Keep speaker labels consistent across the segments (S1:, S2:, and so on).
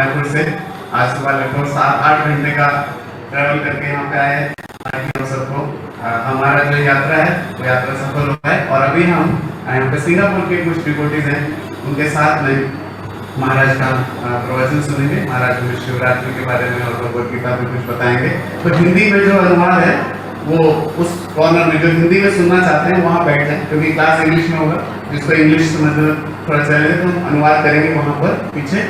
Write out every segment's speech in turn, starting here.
S1: मायापुर से आज सुबह लगभग 7-8 घंटे का ट्रैवल करके यहाँ पे आए ताकि हम सबको हमारा जो यात्रा है वो यात्रा सफल हो पाए। और अभी हम यहाँ पे सिंगापुर के कुछ डिवोटीज हैं, उनके साथ में महाराज का प्रवचन सुनेंगे। महाराज हमें शिवरात्रि के बारे में और भगवद गीता में कुछ बताएंगे। तो हिंदी में जो अनुवाद है वो उस कॉर्नर में जो हिंदी में सुनना चाहते हैं वहाँ बैठ जाए, क्योंकि क्लास इंग्लिश में होगा। जिसको इंग्लिश समझ थोड़ा चले तो अनुवाद करेंगे वहाँ पर पीछे,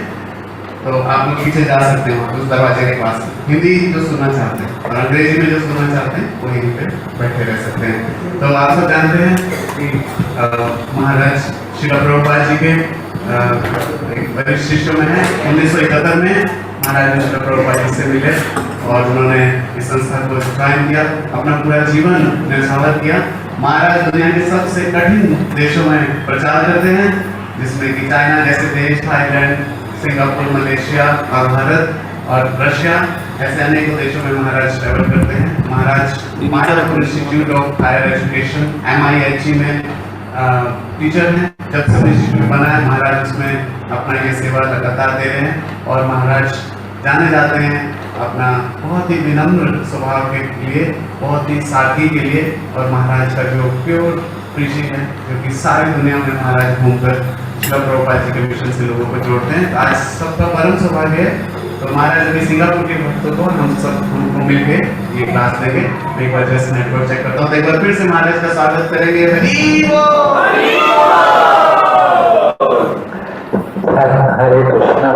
S1: तो आप लोग पीछे जा सकते हैं वहाँ उस दरवाजे के पास। हिंदी जो सुनना चाहते हैं और अंग्रेजी में जो सुनना चाहते हैं वो यहीं पे बैठे रह सकते हैं। तो आप सब जानते हैं कि महाराज श्रील प्रभुपाद जी के वरिष्ठ शिष्यों में है। 1971 में महाराज श्रील प्रभुपाद जी से मिले और उन्होंने इस संस्था को ज्वाइन किया, अपना पूरा जीवन न्यौछावर किया। महाराज दुनिया के सबसे कठिन देशों में प्रचार करते हैं, जिसमें कि चाइना जैसे देश, थाईलैंड, सिंगापुर, मलेशिया और भारत और रशिया, ऐसे अनेक देशों में महाराज ट्रैवल करते हैं। Maharaj Mayapur institute of higher education MIHE में टीचर हैं। जब से इंस्टीट्यूट बना है महाराज उसमें अपना ये सेवा लगातार दे रहे हैं। और महाराज जाने जाते हैं अपना बहुत ही विनम्र स्वभाव के लिए, बहुत ही सादगी के लिए, और महाराज का जो प्योर प्रीचिंग है जो कि सारी दुनिया में महाराज घूमकर श्रील प्रभुपाद जी के मिशन से लोगों को जोड़ते हैं। आज सबका परम सौभाग्य है। तो महाराज अभी सिंगापुर के भक्तों को हम सब उनको मिलके ये क्लास देंगे। मैं एक बार जस्ट नेटवर्क चेक करता हूँ, तो एक बार फिर से महाराज का स्वागत करेंगे।
S2: हरे कृष्णा।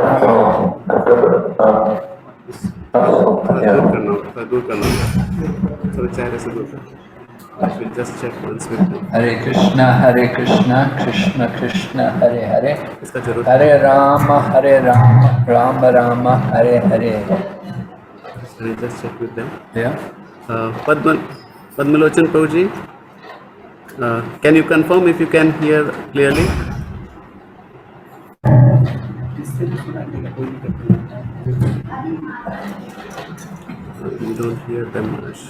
S1: दूर करना थोड़ा चेहरे से दूर करना। Just check once with me.
S2: हरे कृष्णा कृष्ण कृष्ण हरे हरे,
S1: इसका जरूर
S2: हरे Ram Ram Ram Hare Hare.
S1: Just check with them.
S2: Yeah.
S1: Padmalochan Prabhuji, can you confirm if you can hear clearly? You don't hear them much.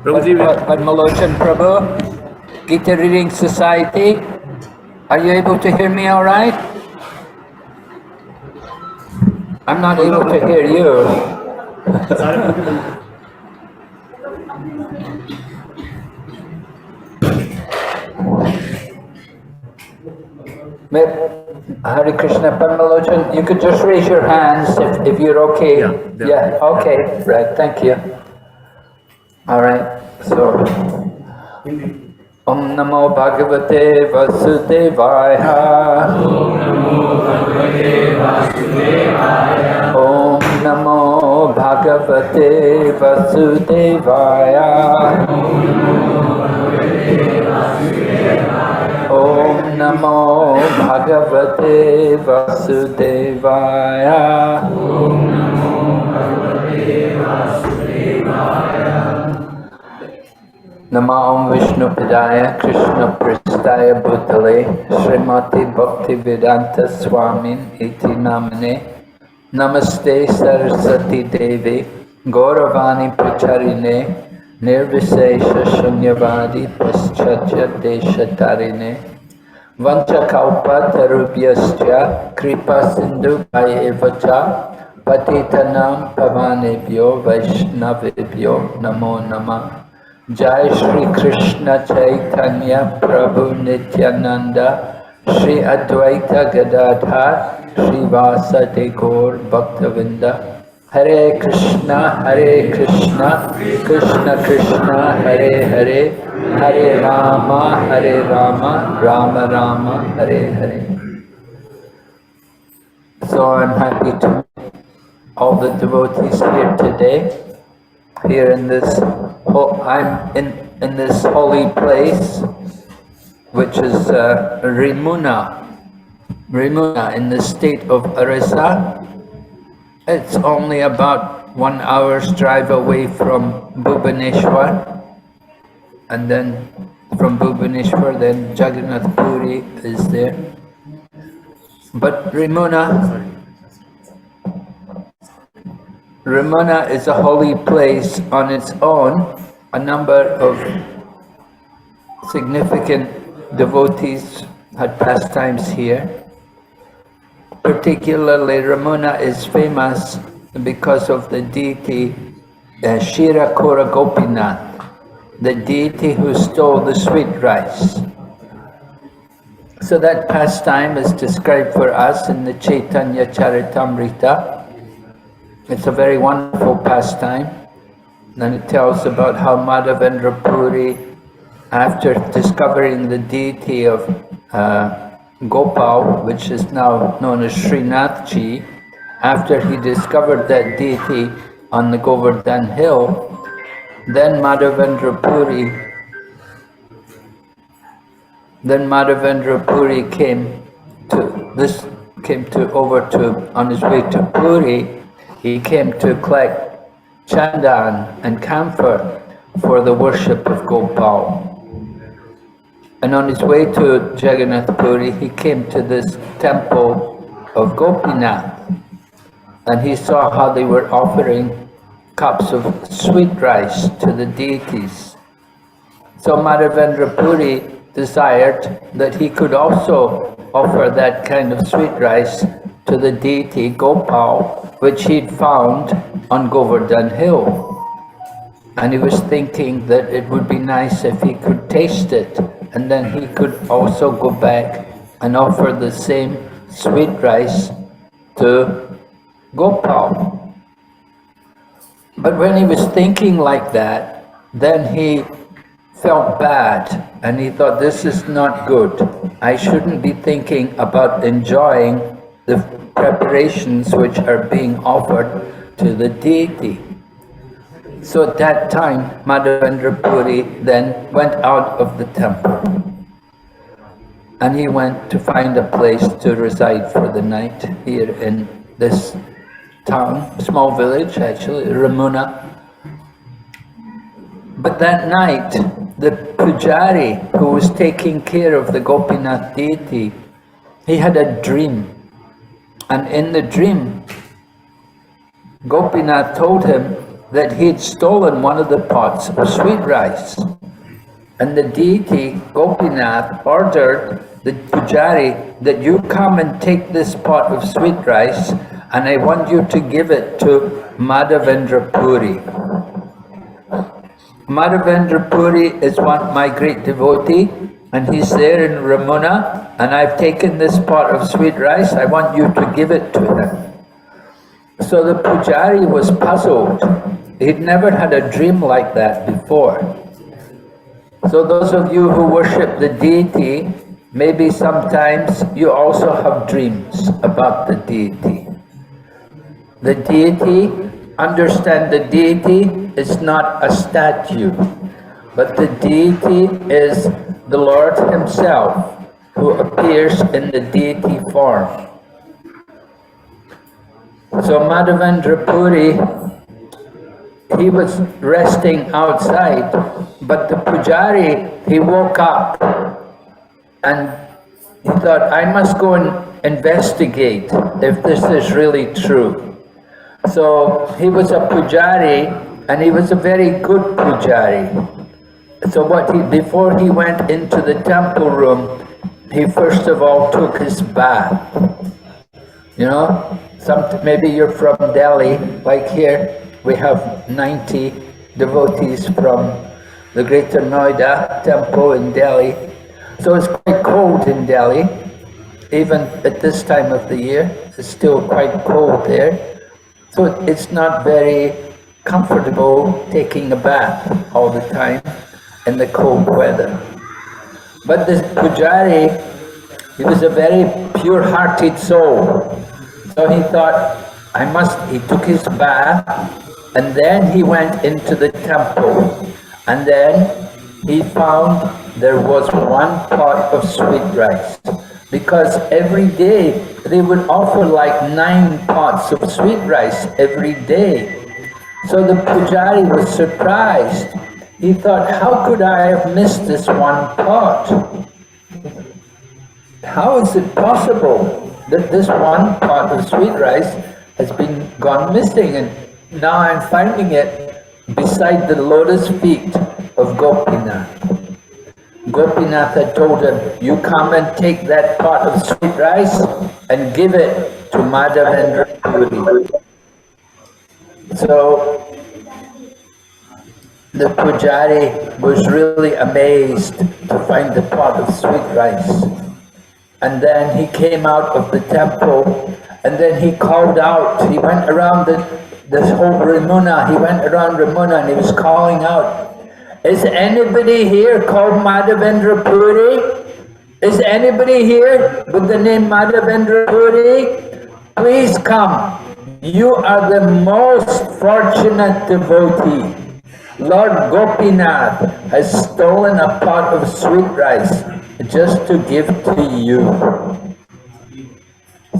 S1: Prabhuji,
S2: Padmalochan Prabhu, Gita Reading Society, are you able to hear me all right? I'm not able to hear you. Hare Krishna, Padmalochan, you could just raise your hands if you're okay. Yeah, okay, right, thank you. All right, so Om Namo Bhagavate Vasudevaya. Om Namo Bhagavate Vasudevaya. Om Namo Bhagavate Vasudevaya. Om Namo Bhagavate Vasudevaya. Namo Vishnu Padaya Krishna Pristaya Bhutale Srimati Bhakti Vedanta Swamin Iti Namane Namaste Saraswati Devi Gauravani Pracharine Nirvisesha Shunyavadi Paschatya Deshatarine Vanchakalpa Tarubhyascha Kripa Sindhu Bhayevacha Patitanam Pavanebhyo Vaishnavebhyo Namo Namah. Jai Shri Krishna Chaitanya Prabhu Nityananda Shri Advaita Gadadhar Shri Vasadi Gaur Bhaktavinda. Hare Krishna Krishna Krishna Hare Hare, Hare Rama Rama Rama Hare Hare. So I'm happy to meet all the devotees here today. Here in this, I'm in this holy place, which is Rimuna in the state of Orissa. It's only about 1 hour's drive away from Bhubaneswar, and then from Bhubaneswar, then Jagannath Puri is there. But Rimuna is a holy place on its own. A number of significant devotees had pastimes here. Particularly, Ramuna is famous because of the deity Khirachora Gopinath, the deity who stole the sweet rice. So that pastime is described for us in the Chaitanya Charitamrita. It's a very wonderful pastime. And it tells about how Madhavendra Puri, after discovering the deity of Gopal, which is now known as Srinathji, after he discovered that deity on the Govardhan hill, then Madhavendra Puri came on his way to Puri. He came to collect chandan and camphor for the worship of Gopal. And on his way to Jagannath Puri, he came to this temple of Gopinath, and he saw how they were offering cups of sweet rice to the deities. So Madhavendra Puri desired that he could also offer that kind of sweet rice to the deity Gopal, which he'd found on Govardhan Hill. And he was thinking that it would be nice if he could taste it, and then he could also go back and offer the same sweet rice to Gopal. But when he was thinking like that, then he felt bad, and he thought, this is not good. I shouldn't be thinking about enjoying the preparations which are being offered to the deity. So at that time, Madhavendra Puri then went out of the temple, and he went to find a place to reside for the night here in this town, small village actually, Ramuna. But that night, the pujari who was taking care of the Gopinath deity, he had a dream. And in the dream, Gopinath told him that he had stolen one of the pots of sweet rice. And the deity, Gopinath, ordered the pujari that you come and take this pot of sweet rice, and I want you to give it to Madhavendra Puri. Madhavendra Puri is my great devotee, and he's there in Ramuna, and I've taken this pot of sweet rice, I want you to give it to him. So the pujari was puzzled. He'd never had a dream like that before. So those of you who worship the deity, maybe sometimes you also have dreams about the deity. The deity, understand the deity is not a statue, but the deity is the Lord himself who appears in the deity form. So Madhavendra Puri, he was resting outside, but the pujari, he woke up and he thought, I must go and investigate if this is really true. So he was a pujari, and he was a very good pujari. So before he went into the temple room, he first of all took his bath. You know, maybe you're from Delhi, like here, we have 90 devotees from the Greater Noida temple in Delhi. So it's quite cold in Delhi, even at this time of the year. It's still quite cold there. So it's not very comfortable taking a bath all the time in the cold weather. But this pujari, he was a very pure-hearted soul. So he thought, he took his bath, and then he went into the temple, and then he found there was one pot of sweet rice, because every day they would offer like 9 pots of sweet rice every day. So the pujari was surprised. He thought, how could I have missed this one pot? How is it possible that this one pot of sweet rice has gone missing, and now I'm finding it beside the lotus feet of Gopinath? Gopinath had told him, you come and take that pot of sweet rice and give it to Madhavendra Puri. So the pujari was really amazed to find the pot of sweet rice. And then he came out of the temple and then he called out. He went around this whole Ramuna. He went around Ramuna and he was calling out, is anybody here called Madhavendra Puri? Is anybody here with the name Madhavendra Puri? Please come. You are the most fortunate devotee. Lord Gopinath has stolen a pot of sweet rice just to give to you.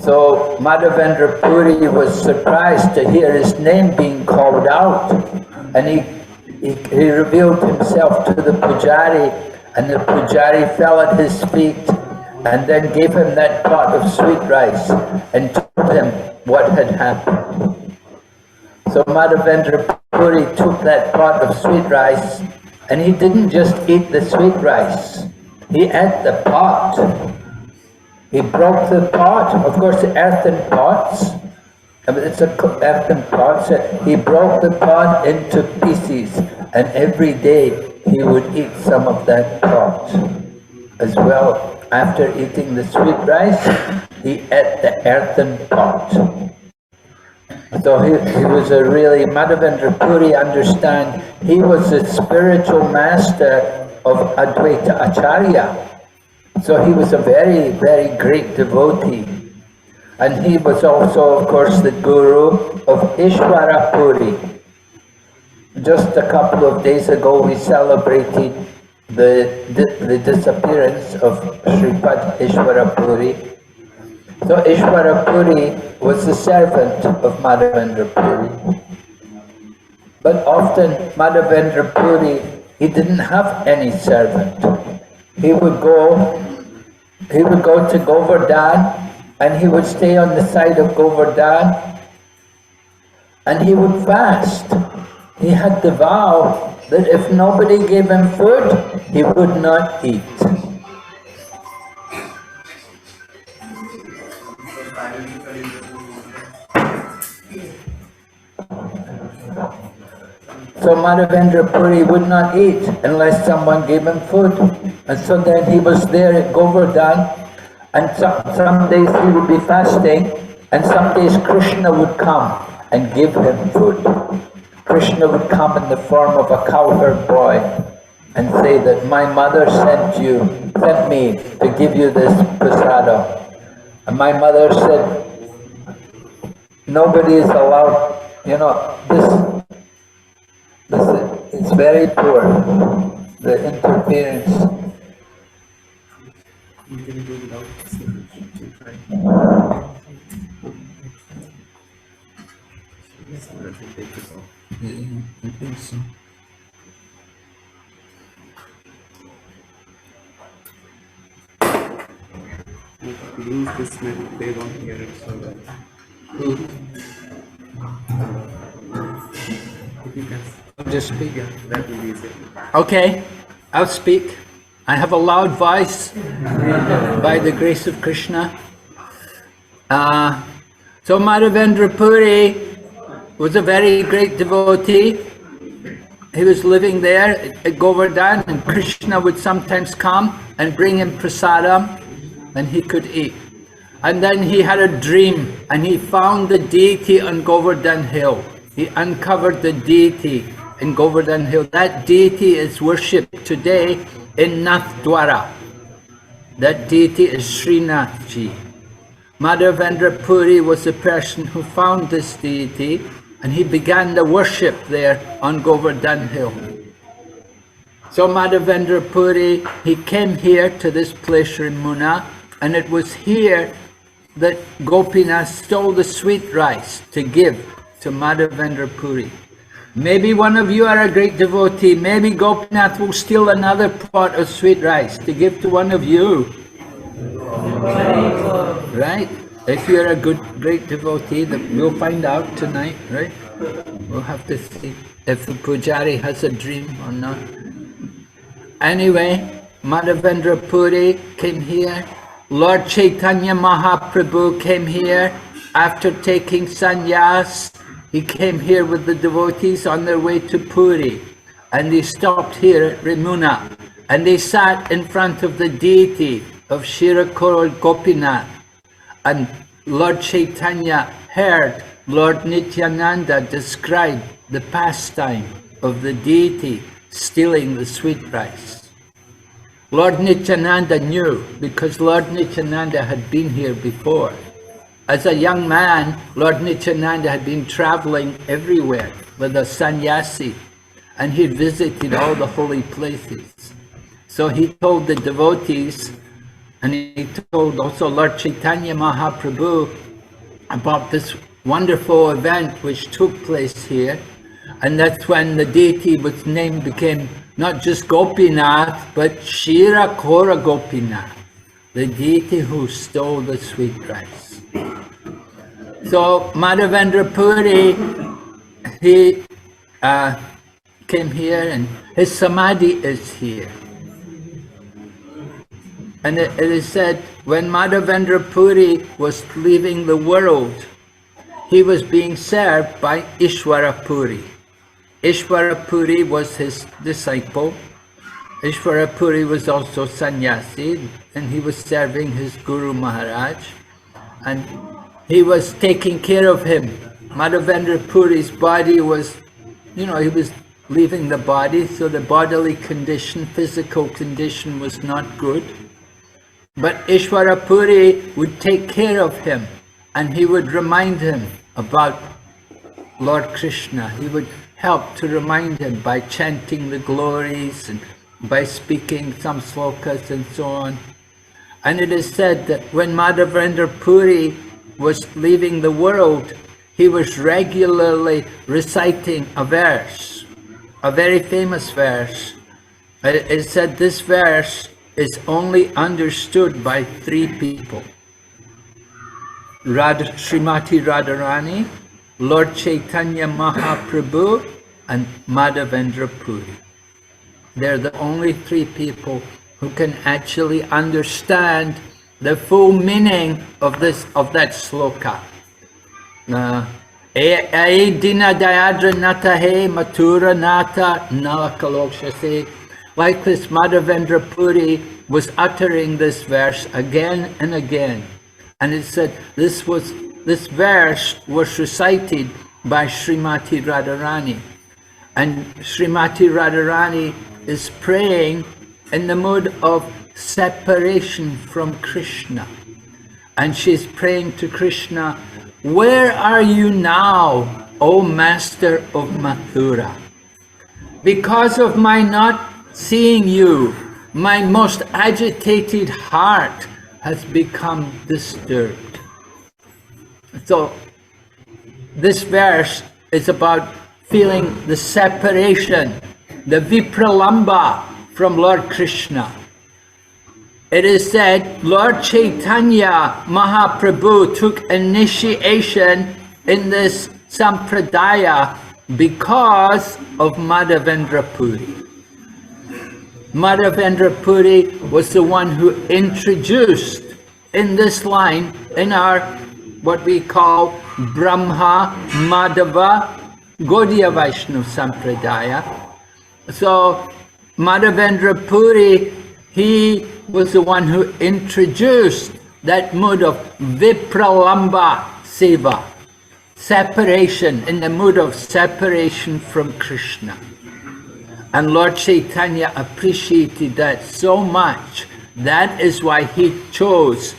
S2: So Madhavendra Puri was surprised to hear his name being called out, and he revealed himself to the pujari, and the pujari fell at his feet and then gave him that pot of sweet rice and told him what had happened. So Madhavendra Puri took that pot of sweet rice and he didn't just eat the sweet rice, he ate the pot. He broke the pot, of course the earthen pots, it's a earthen pot, so he broke the pot into pieces and every day he would eat some of that pot as well. After eating the sweet rice, he ate the earthen pot. So he was a really, Madhavendra Puri, understand, he was the spiritual master of Advaita Acharya. So he was a very, very great devotee. And he was also, of course, the guru of Ishwara Puri. Just a couple of days ago, we celebrated the disappearance of Sripad Ishwara Puri. So Ishwara Puri was the servant of Madhavendra Puri. But often Madhavendra Puri, he didn't have any servant. He would go to Govardhan and he would stay on the side of Govardhan and he would fast. He had the vow that if nobody gave him food, he would not eat. So Madhavendra Puri would not eat unless someone gave him food. And so then he was there at Govardhan, and some days he would be fasting, and some days Krishna would come and give him food. Krishna would come in the form of a cowherd boy and say that my mother sent me to give you this prasada. And my mother said, nobody is allowed, this is very poor, the interference. I think so.
S1: Use this method, they don't hear it so well. If you can
S2: just speak.
S1: Yeah, that will be easy.
S2: Okay, I'll speak. I have a loud voice by the grace of Krishna. So Madhavendra Puri was a very great devotee. He was living there at Govardhan, and Krishna would sometimes come and bring him prasadam and he could eat. And then he had a dream and he found the deity on Govardhan Hill. He uncovered the deity in Govardhan Hill. That deity is worshipped today in Nathdwara. That deity is Srinathji. Madhavendra Puri was the person who found this deity and he began the worship there on Govardhan Hill. So Madhavendra Puri, he came here to this place Ramuna, and it was here that Gopinath stole the sweet rice to give to Madhavendra Puri. Maybe one of you are a great devotee. Maybe Gopinath will steal another pot of sweet rice to give to one of you. Right? If you're a great devotee, we'll find out tonight, right? We'll have to see if the pujari has a dream or not. Anyway, Madhavendra Puri came here. Lord Chaitanya Mahaprabhu came here. After taking sannyas, he came here with the devotees on their way to Puri. And they stopped here at Ramuna. And they sat in front of the deity of Khirachora Gopinath. And Lord Chaitanya heard Lord Nityananda describe the pastime of the deity stealing the sweet rice. Lord Nityananda knew because Lord Nityananda had been here before. As a young man, Lord Nityananda had been traveling everywhere with a sannyasi, and he visited all the holy places. So he told the devotees, and he told also Lord Chaitanya Mahaprabhu about this wonderful event which took place here. And that's when the deity was named became not just Gopinath, but Khirachora Gopinath, the deity who stole the sweet rice. So Madhavendra Puri, he came here, and his samadhi is here. And it is said, when Madhavendra Puri was leaving the world, he was being served by Ishwara Puri. Ishwara Puri was his disciple. Ishwara Puri was also sannyasi, and he was serving his Guru Maharaj. And he was taking care of him. Madhavendra Puri's body was, he was leaving the body, so the bodily condition, physical condition was not good. But Ishwara Puri would take care of him, and he would remind him about Lord Krishna. He would help to remind him by chanting the glories and by speaking some slokas and so on. And it is said that when Madhavendra Puri was leaving the world, he was regularly reciting a verse, a very famous verse. It is said this verse is only understood by 3 people. Srimati Radharani, Lord Chaitanya Mahaprabhu, and Madhavendra Puri. They're the only 3 people who can actually understand the full meaning of that sloka. Dina Dayadra Nata He Mathura Nata Nalakalokshase. Like this, Madhavendra Puri was uttering this verse again and again. And it said this verse was recited by Srimati Radharani. And Srimati Radharani is praying in the mood of separation from Krishna. And she's praying to Krishna, "Where are you now, O Master of Mathura? Because of my not seeing you, my most agitated heart has become disturbed." So this verse is about feeling the separation, the vipralamba from Lord Krishna. It is said Lord Chaitanya Mahaprabhu took initiation in this sampradaya because of Madhavendra Puri. Madhavendra Puri was the one who introduced in this line, in our what we call Brahma Madhava Gaudiya Vaishnava Sampradaya. So Madhavendra Puri, he was the one who introduced that mood of Vipralamba Seva, separation, in the mood of separation from Krishna. And Lord Chaitanya appreciated that so much. That is why he chose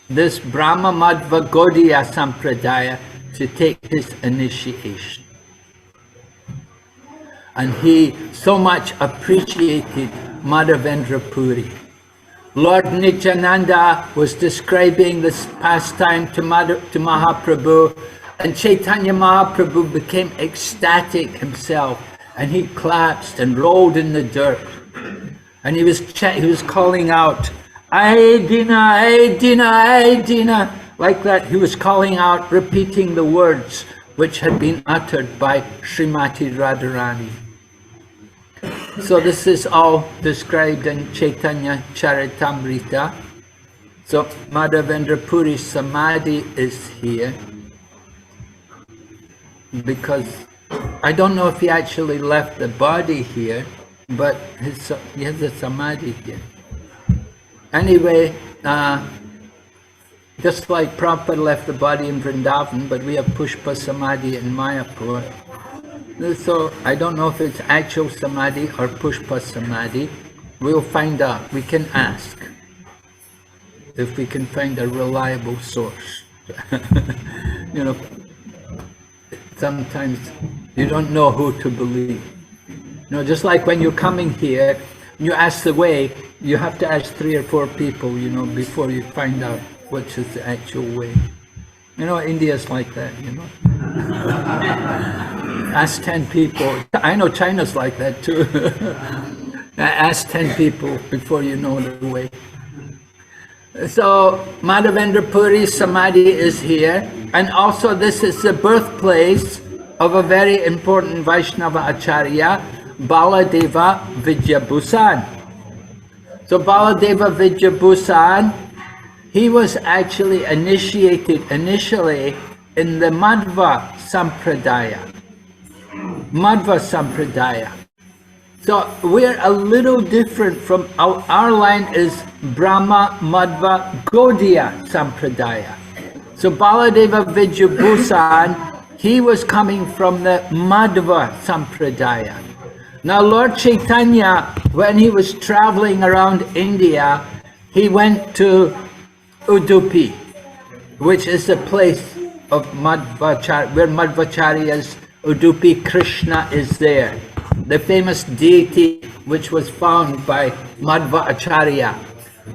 S2: this Brahma Madhva Gaudiya Sampradaya to take his initiation. And he so much appreciated Madhavendra Puri. Lord Nityananda was describing this pastime to Mahaprabhu, and Chaitanya Mahaprabhu became ecstatic himself, and he collapsed and rolled in the dirt. And he was calling out, "Aidina, Aidina, Aidina," like that. He was calling out, repeating the words which had been uttered by Srimati Radharani. So this is all described in Chaitanya Charitamrita. So Madhavendra Puri's Samadhi is here because I don't know if he actually left the body here, but he has a Samadhi here. Anyway, just like Prabhupada left the body in Vrindavan, but we have Pushpa Samadhi in Mayapur. So I don't know if it's actual Samadhi or Pushpa Samadhi. We'll find out. We can ask if we can find a reliable source. You know, sometimes you don't know who to believe. You know, just like when you're coming here, you ask the way, you have to ask 3 or 4 people, you know, before you find out which is the actual way. You know, India's like that, you know. Ask 10 people. I know China's like that too. Ask 10 people before you know the way. So Madhavendra Puri's Samadhi is here, and also this is the birthplace of a very important Vaishnava Acharya, Baladeva Vidyabhusan. So Baladeva Vidyabhusan, he was actually initiated initially in the Madhva Sampradaya. Madhva Sampradaya. So we're a little different from our line is Brahma Madhva Gaudiya Sampradaya. So Baladeva Vidyabhusan, he was coming from the Madhva Sampradaya. Now Lord Chaitanya, when he was traveling around India, he went to Udupi, which is the place of Madhvacharya, where Madhvacharya's Udupi Krishna is there. The famous deity which was found by Madhva Acharya.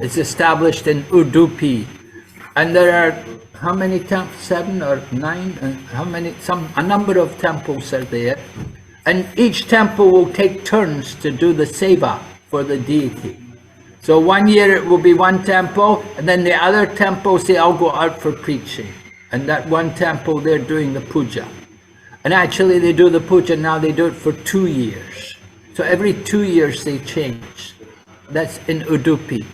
S2: It's established in Udupi. And there are how many temples? 7 or 9? A number of temples are there. And each temple will take turns to do the seva for the deity. So one year it will be one temple, and then the other temples, they all go out for preaching. And that one temple, they're doing the puja. And actually they do the puja now, they do it for 2 years. So every 2 years they change. That's in Udupi.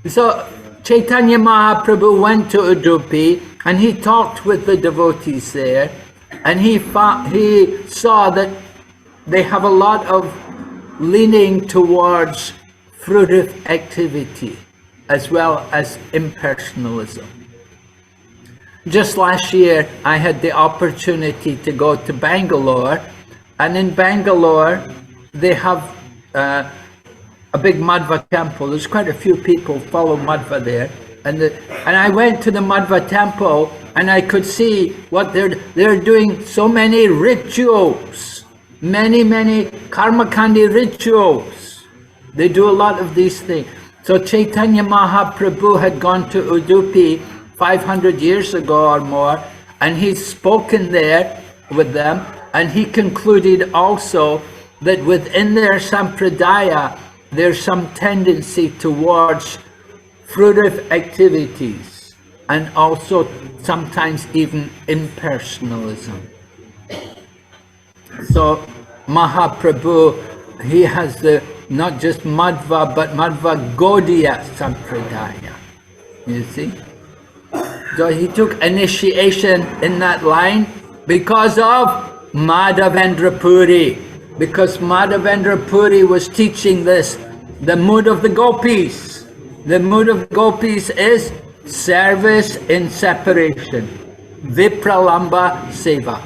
S2: So Chaitanya Mahaprabhu went to Udupi and he talked with the devotees there, and he saw that they have a lot of leaning towards fruitive activity as well as impersonalism. Just last year, I had the opportunity to go to Bangalore, and in Bangalore, they have a big Madhva temple. There's quite a few people follow Madhva there, and I went to the Madhva temple, and I could see what they're doing. So many rituals, many karmakandi rituals. They do a lot of these things. So Chaitanya Mahaprabhu had gone to Udupi 500 years ago or more, and he's spoken there with them, and he concluded also that within their sampradaya there's some tendency towards fruitive activities and also sometimes even impersonalism. So Mahaprabhu, he has the not just Madhva but Madhva Gaudiya Sampradaya, you see. So he took initiation in that line because of Madhavendra Puri. Because Madhavendra Puri was teaching this, the mood of the gopis. The mood of the gopis is service in separation. Vipralamba Seva.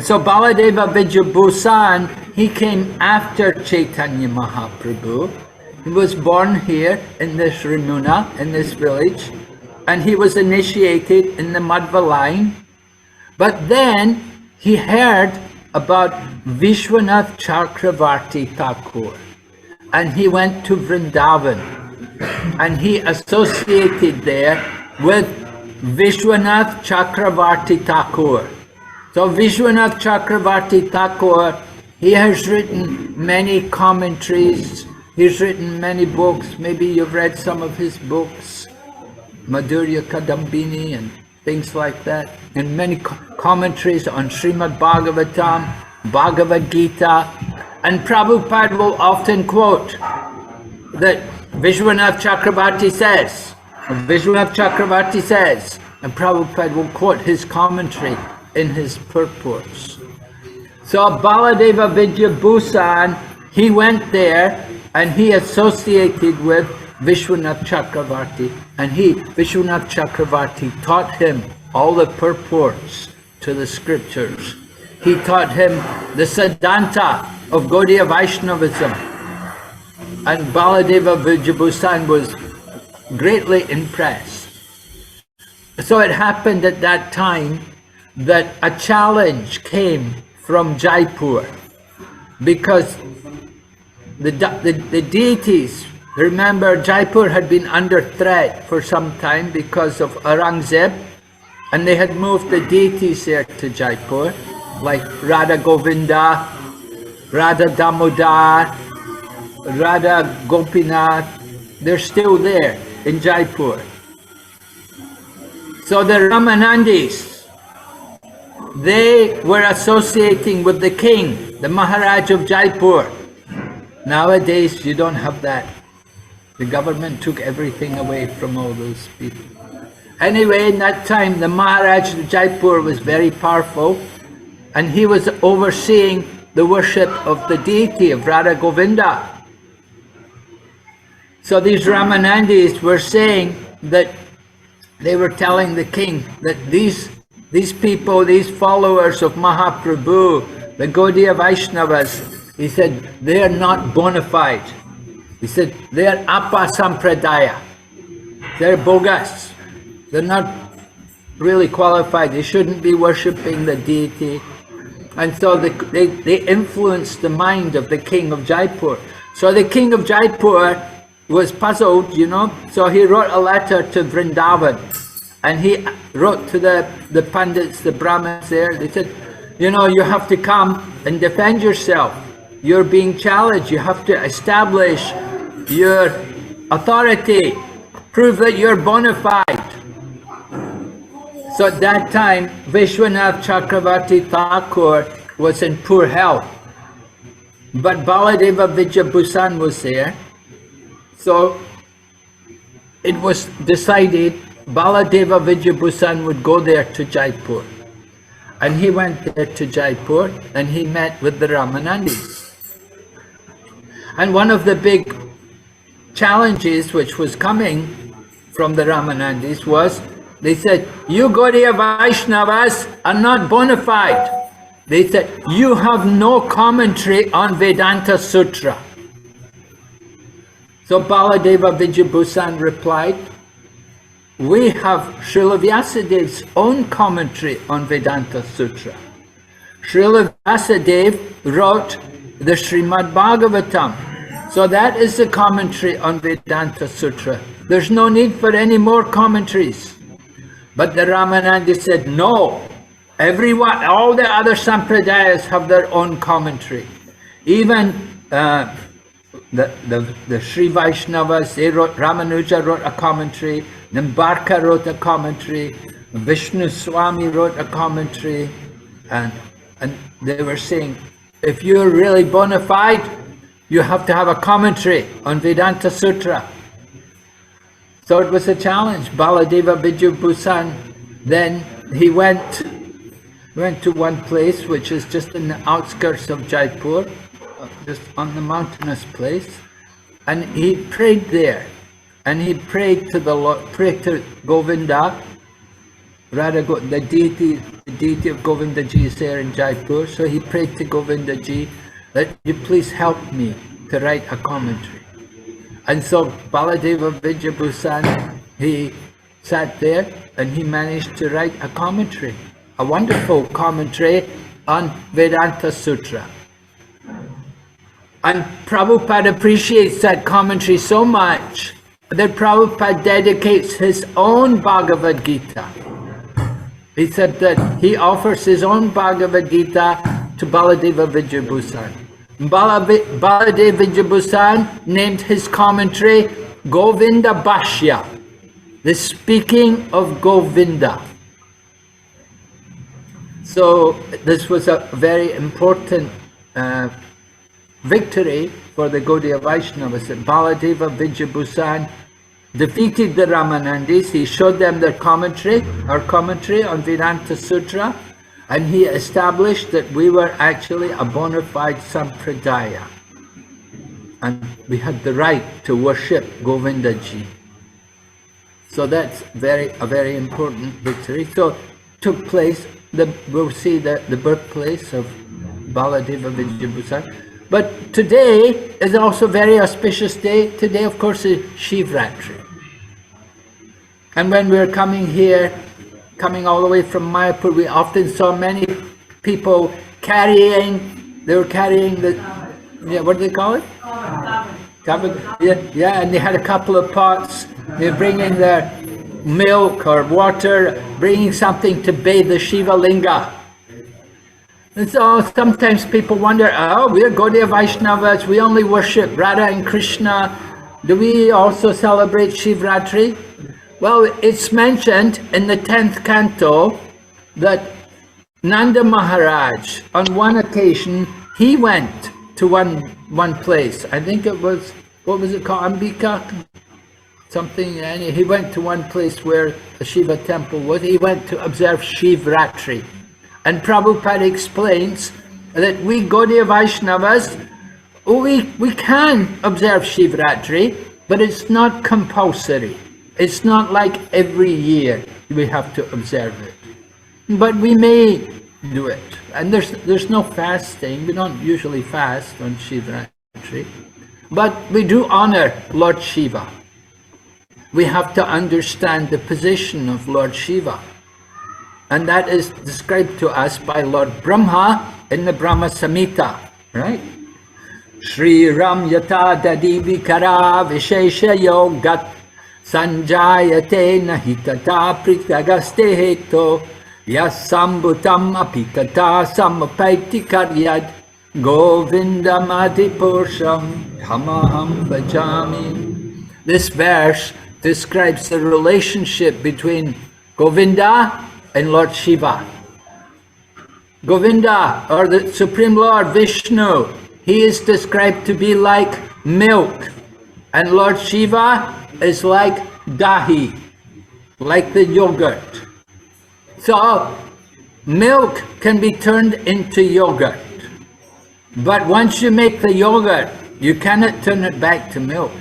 S2: So Baladeva Vidyabhusan, he came after Chaitanya Mahaprabhu. He was born here in this Ramuna, in this village, and he was initiated in the Madhva line. But then he heard about Vishwanath Chakravarti Thakur, and he went to Vrindavan, and he associated there with Vishwanath Chakravarti Thakur. So Vishwanath Chakravarti Thakur, he has written many commentaries, he's written many books. Maybe you've read some of his books, Madhurya Kadambini and things like that, and many commentaries on Srimad Bhagavatam, Bhagavad Gita, And Prabhupada will often quote that Vishwanath Chakravarti says, and Prabhupada will quote his commentary in his purports. So Baladeva Vidyabhusan, he went there and he associated with Vishwanath Chakravarti, and Vishwanath Chakravarti taught him all the purports to the scriptures. He taught him the Siddhanta of Gaudiya Vaishnavism. And Baladeva Vidyabhusan was greatly impressed. So it happened at that time that a challenge came from Jaipur, because the deities, remember, Jaipur had been under threat for some time because of Aurangzeb, and they had moved the deities there to Jaipur, like Radha Govinda, Radha Damodar, Radha Gopinath. They're still there in Jaipur. So the Ramanandis, they were associating with the king, the Maharaj of Jaipur. Nowadays, you don't have that. The government took everything away from all those people. Anyway, in that time, the Maharaj of Jaipur was very powerful, and he was overseeing the worship of the deity of Radha Govinda. So these Ramanandis were saying that they were telling the king that these people, these followers of Mahaprabhu, the Gaudiya Vaishnavas, he said, they are not bona fide. He said, they are Apa Sampradaya. They're bogus. They're not really qualified. They shouldn't be worshipping the deity. And so they influenced the mind of the king of Jaipur. So the king of Jaipur was puzzled, you know, so he wrote a letter to Vrindavan, and he wrote to the Pandits, the Brahmins there. They said, you know, you have to come and defend yourself. You're being challenged. You have to establish your authority, prove that you're bona fide. So at that time, Vishwanath Chakravarti Thakur was in poor health, but Baladeva Vidyabhusan was there. So it was decided Baladeva Vidyabhusan would go there to Jaipur. And he went there to Jaipur and he met with the Ramanandis. And one of the big challenges which was coming from the Ramanandis was, they said, you Gaudiya Vaishnavas are not bona fide. They said, you have no commentary on Vedanta Sutra. So Baladeva Vidyabhusan replied, we have Srila Vyasadev's own commentary on Vedanta Sutra. Srila Vyasadeva wrote the Srimad Bhagavatam. So that is the commentary on Vedanta Sutra. There's no need for any more commentaries. But the Ramanandi said, no, everyone, all the other Sampradayas have their own commentary. Even the Sri Vaishnavas, they wrote, Ramanuja wrote a commentary, Nimbarka wrote a commentary, Vishnu Swami wrote a commentary, and they were saying, if you're really bona fide, you have to have a commentary on Vedanta Sutra. So it was a challenge. Baladeva Vidyabhusan, then he went to one place which is just in the outskirts of Jaipur, just on the mountainous place, and he prayed there. And he prayed to the Lord, prayed to Govinda, the deity of Govinda Ji is there in Jaipur. So he prayed to Govinda Ji that you please help me to write a commentary. And so Baladeva Vidyabhusan, he sat there and he managed to write a commentary, a wonderful commentary on Vedanta Sutra. And Prabhupada appreciates that commentary so much that Prabhupada dedicates his own Bhagavad Gita. He said that he offers his own Bhagavad Gita to Baladeva Vidyabhusan. Baladeva Vidyabhusan named his commentary Govinda Bhashya, the speaking of Govinda. So this was a very important victory for the Gaudiya Vaishnavas. That Baladeva Vijayabhusan defeated the Ramanandis. He showed them their commentary, our commentary on Vedanta Sutra, and he established that we were actually a bona fide sampradaya. And we had the right to worship Govindaji. So that's a very important victory. So took place, we'll see the birthplace of Baladeva Vijayabhusan. But today is also a very auspicious day. Today, of course, is Shivratri. And when we were coming here, coming all the way from Mayapur, we often saw many people they were carrying the, what do they call it? Yeah, and they had a couple of pots. They were bringing their milk or water, bringing something to bathe the Shiva Linga. And so sometimes people wonder, oh, we're Gaudiya Vaishnavas, we only worship Radha and Krishna. Do we also celebrate Shivratri? Well, it's mentioned in the 10th canto that Nanda Maharaj, on one occasion, he went to one place. I think it was, what was it called, Ambika? Something, and he went to one place where a Shiva temple was. He went to observe Shivratri. And Prabhupada explains that we Gaudiya Vaishnavas, we can observe Shivratri, but it's not compulsory. It's not like every year we have to observe it. But we may do it. And there's no fasting. We don't usually fast on Shivratri. But we do honor Lord Shiva. We have to understand the position of Lord Shiva. And that is described to us by Lord Brahma in the Brahma Samhita, right? Shri Ram Yata Dadi Vikara Vishesha Yogat Sanjayate Nahitata Pritagaste Heto Yasambutam Apikata Samapaiti Karyad Govindam Adipursham Hamaham Bhajami. This verse describes the relationship between Govinda and Lord Shiva. Govinda, or the Supreme Lord Vishnu, he is described to be like milk. And Lord Shiva is like dahi, like the yogurt. So, milk can be turned into yogurt. But once you make the yogurt, you cannot turn it back to milk.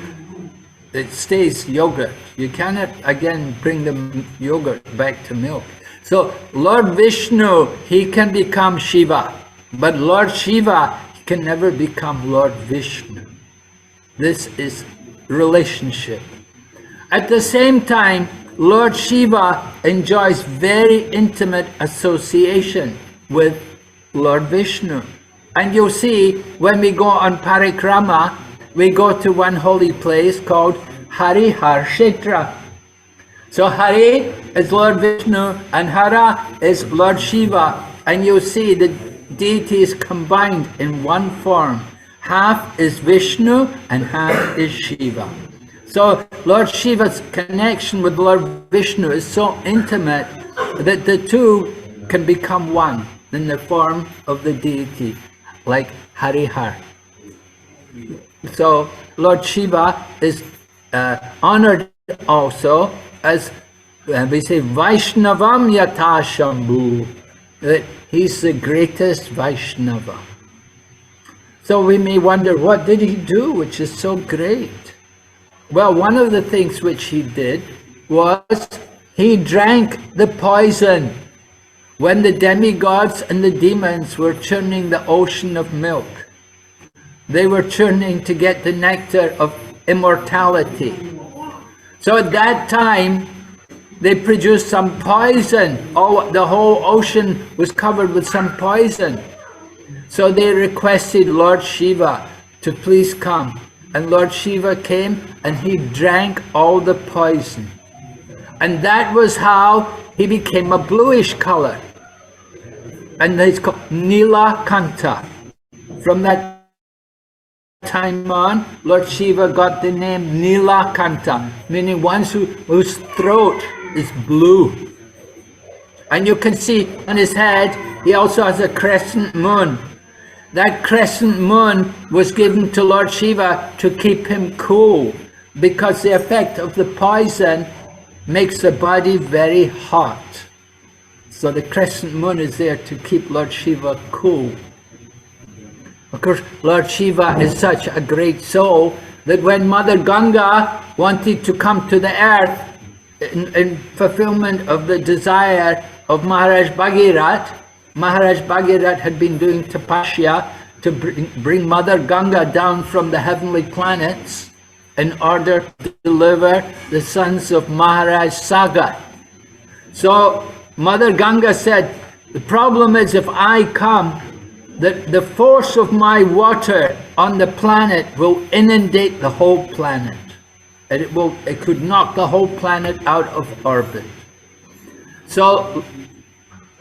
S2: It stays yogurt. You cannot again bring the yogurt back to milk. So Lord Vishnu, he can become Shiva, but Lord Shiva can never become Lord Vishnu. This is relationship. At the same time, Lord Shiva enjoys very intimate association with Lord Vishnu. And you'll see when we go on parikrama, we go to one holy place called Harihar Kshetra. So Hari is Lord Vishnu and Hara is Lord Shiva. And you'll see the deities combined in one form. Half is Vishnu and half is Shiva. So Lord Shiva's connection with Lord Vishnu is so intimate that the two can become one in the form of the deity, like Harihar. So Lord Shiva is honored also as we say Vaishnavam Yata Shambhu, that he's the greatest Vaishnava. So we may wonder, what did he do which is so great? Well, one of the things which he did was he drank the poison when the demigods and the demons were churning the ocean of milk. They were churning to get the nectar of immortality. So at that time, they produced some poison. The whole ocean was covered with some poison. So they requested Lord Shiva to please come. And Lord Shiva came and he drank all the poison. And that was how he became a bluish color. And it's called Nilakanta. From that time on, Lord Shiva got the name Nilakanta, meaning one whose throat is blue. And you can see on his head, he also has a crescent moon. that crescent moon was given to Lord Shiva to keep him cool, because the effect of the poison makes the body very hot. So the crescent moon is there to keep Lord Shiva cool. Of course, Lord Shiva is such a great soul that when Mother Ganga wanted to come to the earth in fulfillment of the desire of Maharaj Bhagirath had been doing tapasya to bring Mother Ganga down from the heavenly planets in order to deliver the sons of Maharaj Sagar. So Mother Ganga said, the problem is if I come, the force of my water on the planet will inundate the whole planet. And it could knock the whole planet out of orbit. So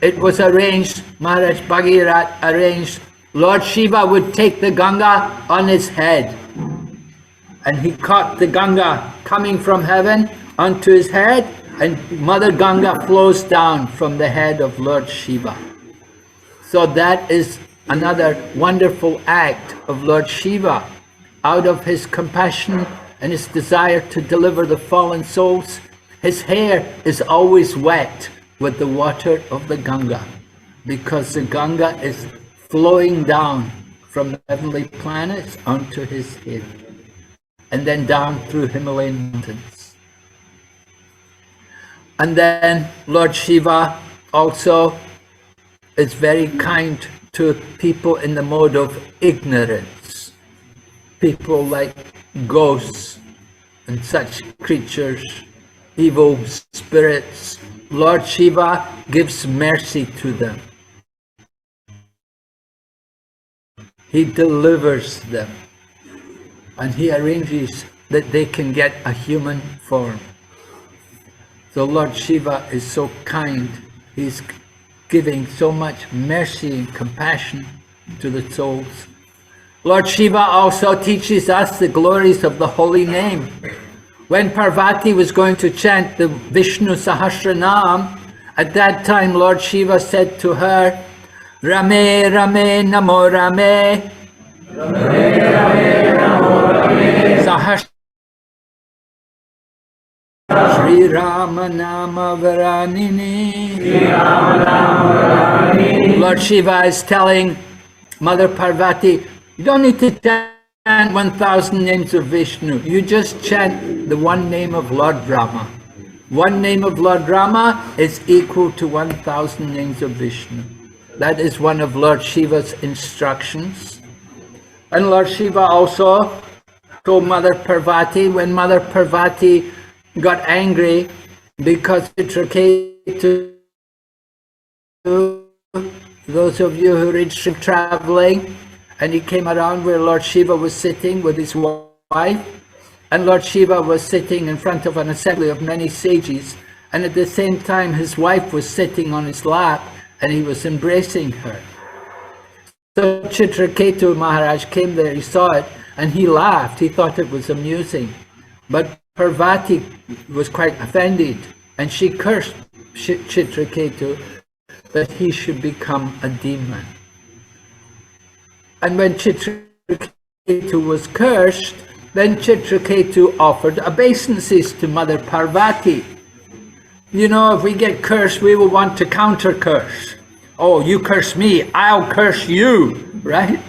S2: it was arranged, Maharaj Bhagirath arranged, Lord Shiva would take the Ganga on his head. And he caught the Ganga coming from heaven onto his head, and Mother Ganga flows down from the head of Lord Shiva. So that is another wonderful act of Lord Shiva. Out of his compassion and his desire to deliver the fallen souls, his hair is always wet with the water of the Ganga, because the Ganga is flowing down from the heavenly planets onto his head, and then down through Himalayan mountains. And then Lord Shiva also is very kind to people in the mode of ignorance, people like ghosts and such creatures, evil spirits. Lord Shiva gives mercy to them. He delivers them, and he arranges that they can get a human form. So Lord Shiva is so kind. He's giving so much mercy and compassion to the souls. Lord Shiva also teaches us the glories of the holy name. When Parvati was going to chant the Vishnu Sahasranam, at that time Lord Shiva said to her, Rame Rame Namo Rame, Rame Rame Namo Rame, Sahasranam Sri Rama Nama Varanini. Lord Shiva is telling Mother Parvati, you don't need to chant 1,000 names of Vishnu. You just chant the one name of Lord Rama. One name of Lord Rama is equal to 1,000 names of Vishnu. That is one of Lord Shiva's instructions. And Lord Shiva also told Mother Parvati, when Mother Parvati got angry because Chitraketu, those of you who read ship traveling, and he came around where Lord Shiva was sitting with his wife, and Lord Shiva was sitting in front of an assembly of many sages, and at the same time his wife was sitting on his lap and he was embracing her. So Chitraketu Maharaj came there, he saw it, and he laughed. He thought it was amusing. But Parvati was quite offended, and she cursed Chitraketu that he should become a demon. And when Chitraketu was cursed, then Chitraketu offered obeisances to Mother Parvati. You know, if we get cursed, we will want to counter-curse. Oh, you curse me, I'll curse you, right?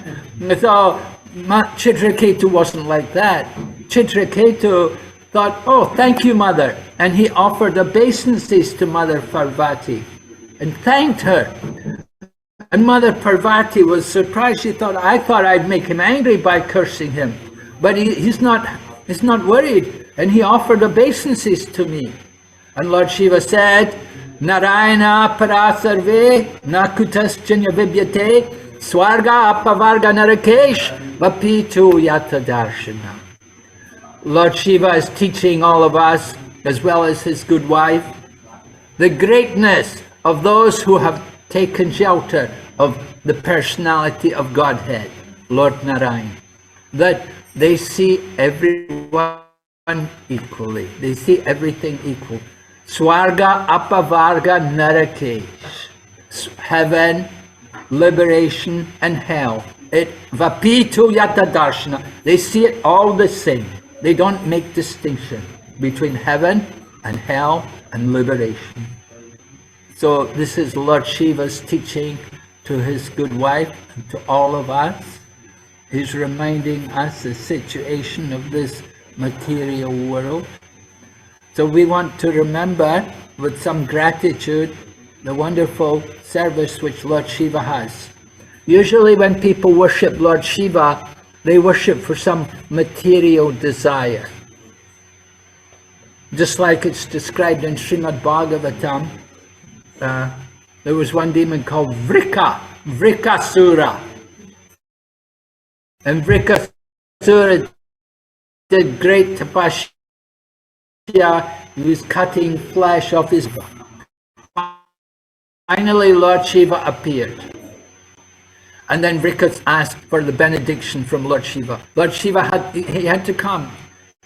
S2: So Chitraketu wasn't like that. Chitraketu thought, oh, thank you, Mother. And he offered obeisances to Mother Parvati and thanked her. And Mother Parvati was surprised. She thought, I thought I'd make him angry by cursing him. But he's not worried. And he offered obeisances to me. And Lord Shiva said, Narayana parasarve nakutasjanya vibyate swarga apavarga narakesh vapitu yata darshana. Lord Shiva is teaching all of us, as well as his good wife, the greatness of those who have taken shelter of the personality of Godhead, Lord Narayan, that they see everyone equally. They see everything equal. Swarga apavarga narakesh. Heaven, liberation, and hell it vapito yata darshana. They see it all the same. They don't make distinction between heaven and hell and liberation. So this is Lord Shiva's teaching to his good wife and to all of us. He's reminding us the situation of this material world. So we want to remember with some gratitude the wonderful service which Lord Shiva has. Usually when people worship Lord Shiva, they worship for some material desire. Just like it's described in Srimad Bhagavatam, there was one demon called Vrikasura. And Vrikasura did great tapasya. He was cutting flesh off his body. Finally, Lord Shiva appeared. And then Vrikas asked for the benediction from Lord Shiva. Lord Shiva had to come.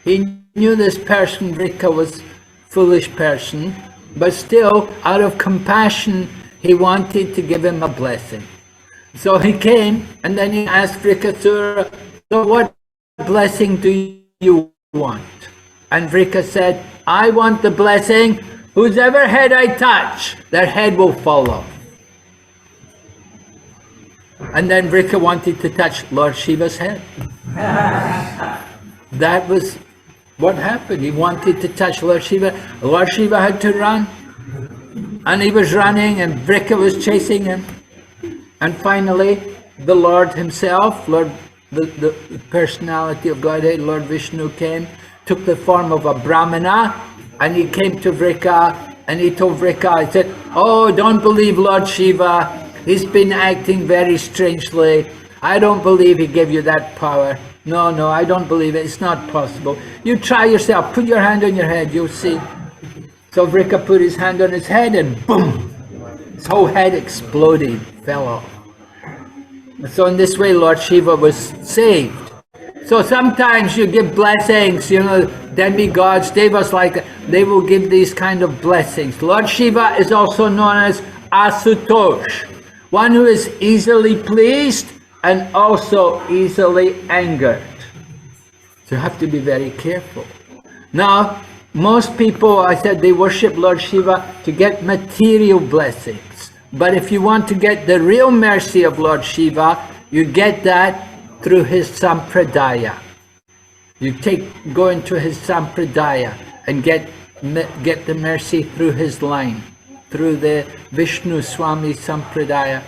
S2: He knew this person, Vrika, was a foolish person, but still, out of compassion, he wanted to give him a blessing. So he came, and then he asked Vrikasura, so what blessing do you want? And Vrika said, I want the blessing, whosever head I touch, their head will fall off. And then Vrika wanted to touch Lord Shiva's head. That was what happened. He wanted to touch Lord Shiva. Lord Shiva had to run. And he was running and Vrika was chasing him. And finally, the Lord himself, the personality of Godhead, Lord Vishnu came, took the form of a Brahmana, and he came to Vrika, and he told Vrika, he said, oh, don't believe Lord Shiva. He's been acting very strangely. I don't believe he gave you that power. No, I don't believe it. It's not possible. You try yourself. Put your hand on your head. You'll see. So Vrika put his hand on his head and boom! His whole head exploded, fell off. So in this way, Lord Shiva was saved. So sometimes you give blessings, demigods, devas they will give these kind of blessings. Lord Shiva is also known as Asutosh, one who is easily pleased and also easily angered. So you have to be very careful. Now, most people, I said, they worship Lord Shiva to get material blessings. But if you want to get the real mercy of Lord Shiva, you get that through his sampradaya. You go into his sampradaya and get the mercy through his line, through the Vishnu Swami sampradaya,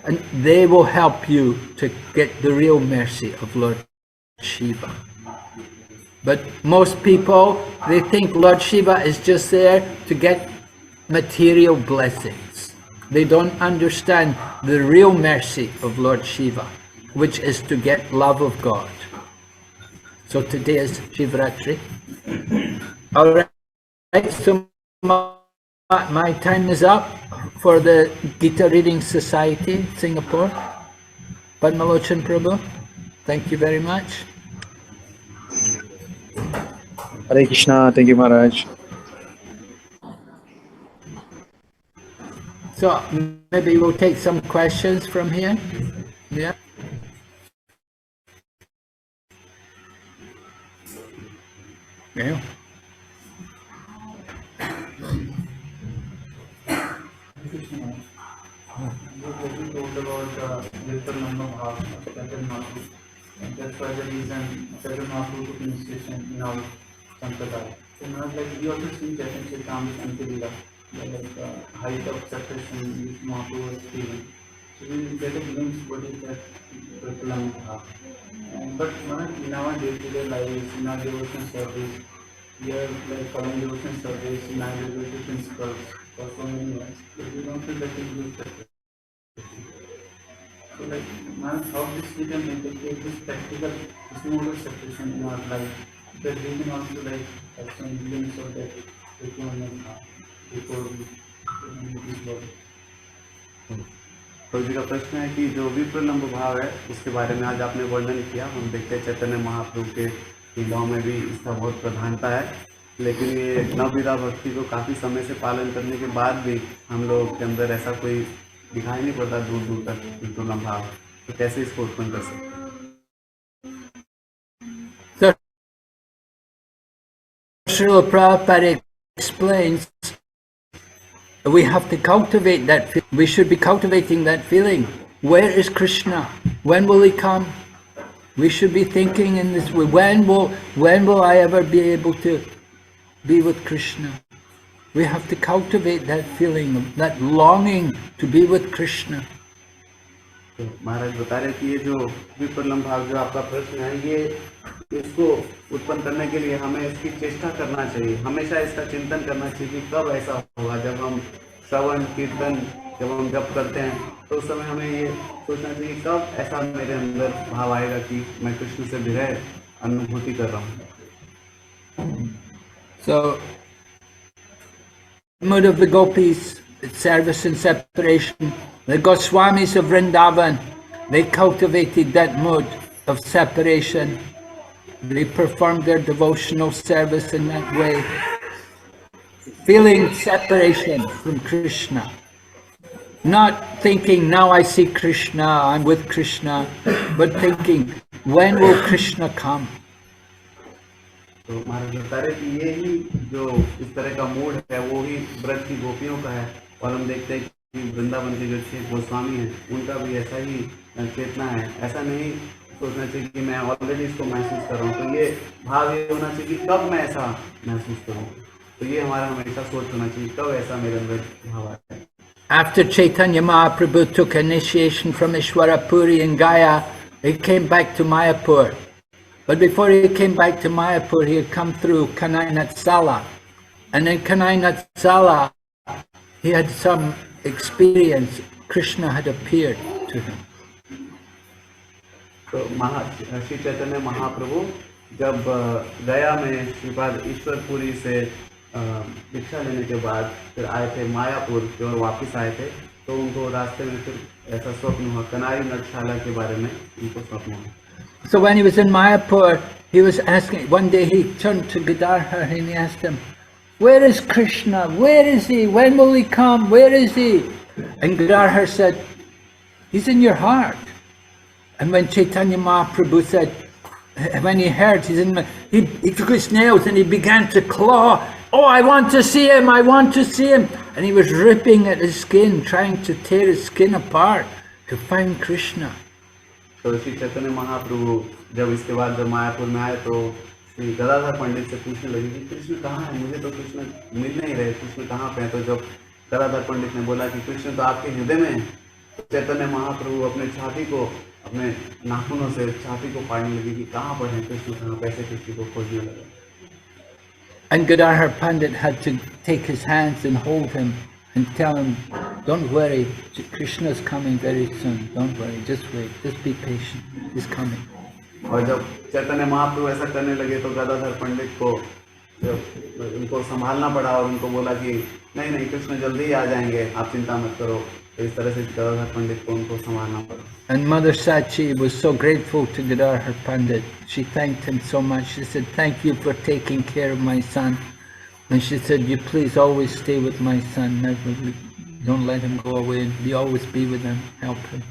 S2: and they will help you to get the real mercy of Lord Shiva. But most people, they think Lord Shiva is just there to get material blessings. They don't understand the real mercy of Lord Shiva, which is to get love of God. So today is Shivratri. All right, so my time is up for the Gita Reading Society, Singapore. Padmalochan Prabhu, thank you very much.
S3: Hare Krishna, thank you Maharaj.
S2: So maybe we'll take some questions from here. Yeah. Yeah.
S4: You told about the number of Chaitanya Mahaprabhu, and that's why the reason Chaitanya Mahaprabhu took initiation in our Sampradaya. So now, we also see Chaitanya Charitamrita and Antilila, the height of separation which Mahaprabhu was feeling. So we get a glimpse what is that curriculum have. But in our day-to-day lives, in our devotion service, we are following devotion service in our devotion principles for so many years, but we don't feel that it is good. So how this we can integrate this practical, this mode of separation in our life, that we can also have some glimpse of that requirement before we this world.
S1: तो जी का प्रश्न है कि जो विप्रलंब भाव है उसके बारे में आज आपने वर्णन किया। हम देखते हैं चैतन्य महाप्रभु के लीलाओं में भी इसका बहुत प्रधानता है, लेकिन ये नवविधा भक्ति को काफ़ी समय से पालन करने के बाद भी हम लोग के अंदर ऐसा कोई दिखाई नहीं पड़ता दूर दूर तक विप्रलंब भाव। तो कैसे इसको उत्पन्न कर सकते हैं?
S2: So Srila Prabhupada explains we have to cultivate that feeling. We should be cultivating that feeling. Where is Krishna? When will he come? We should be thinking in this way. When will I ever be able to be with Krishna? We have to cultivate that feeling, that longing to be with Krishna.
S1: तो महाराज बता रहे कि ये जो विप्रलम्भ भाव जो आपका प्रश्न है, ये इसको उत्पन्न करने के लिए हमें इसकी चेष्टा करना चाहिए, हमेशा इसका चिंतन करना चाहिए कि कब ऐसा होगा। जब हम श्रवण कीर्तन जब हम जप करते हैं तो उस समय हमें ये सोचना चाहिए कब ऐसा मेरे अंदर भाव आएगा कि मैं कृष्ण से विरह अनुभूति कर रहा हूँ।
S2: So, mood of the gopis, service and separation. The Goswamis of Vrindavan, they cultivated that mood of separation. They performed their devotional service in that way, feeling separation from Krishna. Not thinking, now I see Krishna, I'm with Krishna, but thinking, when will Krishna come?
S1: तो महाराज बता रहे कि ये ही जो इस तरह का mood है वो ही ब्रज की गोपियों का है, और हम देखते हैं कि वृंदावन के जो 6 गोस्वामी हैं उनका भी ऐसा ही चेतना है। ऐसा नहीं सोचना चाहिए कि मैं ऑलरेडी इसको महसूस कर रहा हूँ, तो ये भाव ये होना चाहिए कि कब मैं ऐसा महसूस करूँ। तो ये हमारा हमेशा सोच होना चाहिए कब ऐसा मेरे अंदर भाव आए।
S2: After Chaitanya Mahaprabhu took initiation from Ishwara Puri in Gaya, he came back to Mayapur. But before he came back to Mayapur, he had come through Kanai Natsala. And in Kanai Natsala, he had some experience. Krishna had appeared to him.
S1: तो श्री चैतन्य महाप्रभु जब गया में श्रीपाद ईश्वरपुरी से दीक्षा लेने के बाद फिर आए थे मायापुर की ओर वापस आए थे, तो उनको रास्ते में फिर ऐसा स्वप्न हुआ, कनाई नटशाला के बारे में उनको स्वप्न हुआ।
S2: So when he was in Mayapur, he was asking, one day he turned to Gadadhar and he asked him, where is Krishna? Where is he? When will he come? Where is he? And Gadadhar said, he's in your heart. And when Chaitanya Mahaprabhu said, when he heard, he took his nails and he began to claw. Oh, I want to see him, I want to see him. And he was ripping at his skin, trying to tear his skin apart to find Krishna.
S1: तो श्री चैतन्य महाप्रभु जब इसके बाद जब मायापुर में आए तो श्री गदाधर पंडित से पूछने लगे कि कृष्ण कहाँ है, मुझे तो कृष्ण मिल नहीं रहे, कृष्ण कहाँ पे है। तो जब गदाधर पंडित ने बोला कि कृष्ण तो आपके हृदय में है, तो चैतन्य महाप्रभु अपने छाती को अपने नाखूनों से छाती को फाड़ने लगे कि कहाँ पर है कृष्ण, कहाँ, कैसे कृष्ण को खोजने लगे।
S2: And Gadadhar Pandit had to take his hands and hold him and tell him, don't worry, Krishna's coming very soon, don't worry, just wait, just be patient, he's coming.
S1: और जब चैतन्य महाप्रभु ऐसा करने लगे तो गदाधर पंडित को जब उनको संभालना पड़ा और उनको बोला कि नहीं नहीं कृष्ण जल्दी ही आ जाएंगे, आप चिंता मत करो। तो इस तरह से गदाधर पंडित को उनको संभालना पड़ा।
S2: And Mother Sachi was so grateful to Gadadhar Pandit. She thanked him so much. She said, thank you for taking care of my son. And she said, you please always stay with my son, never, don't let him go away, you always be with him, help him.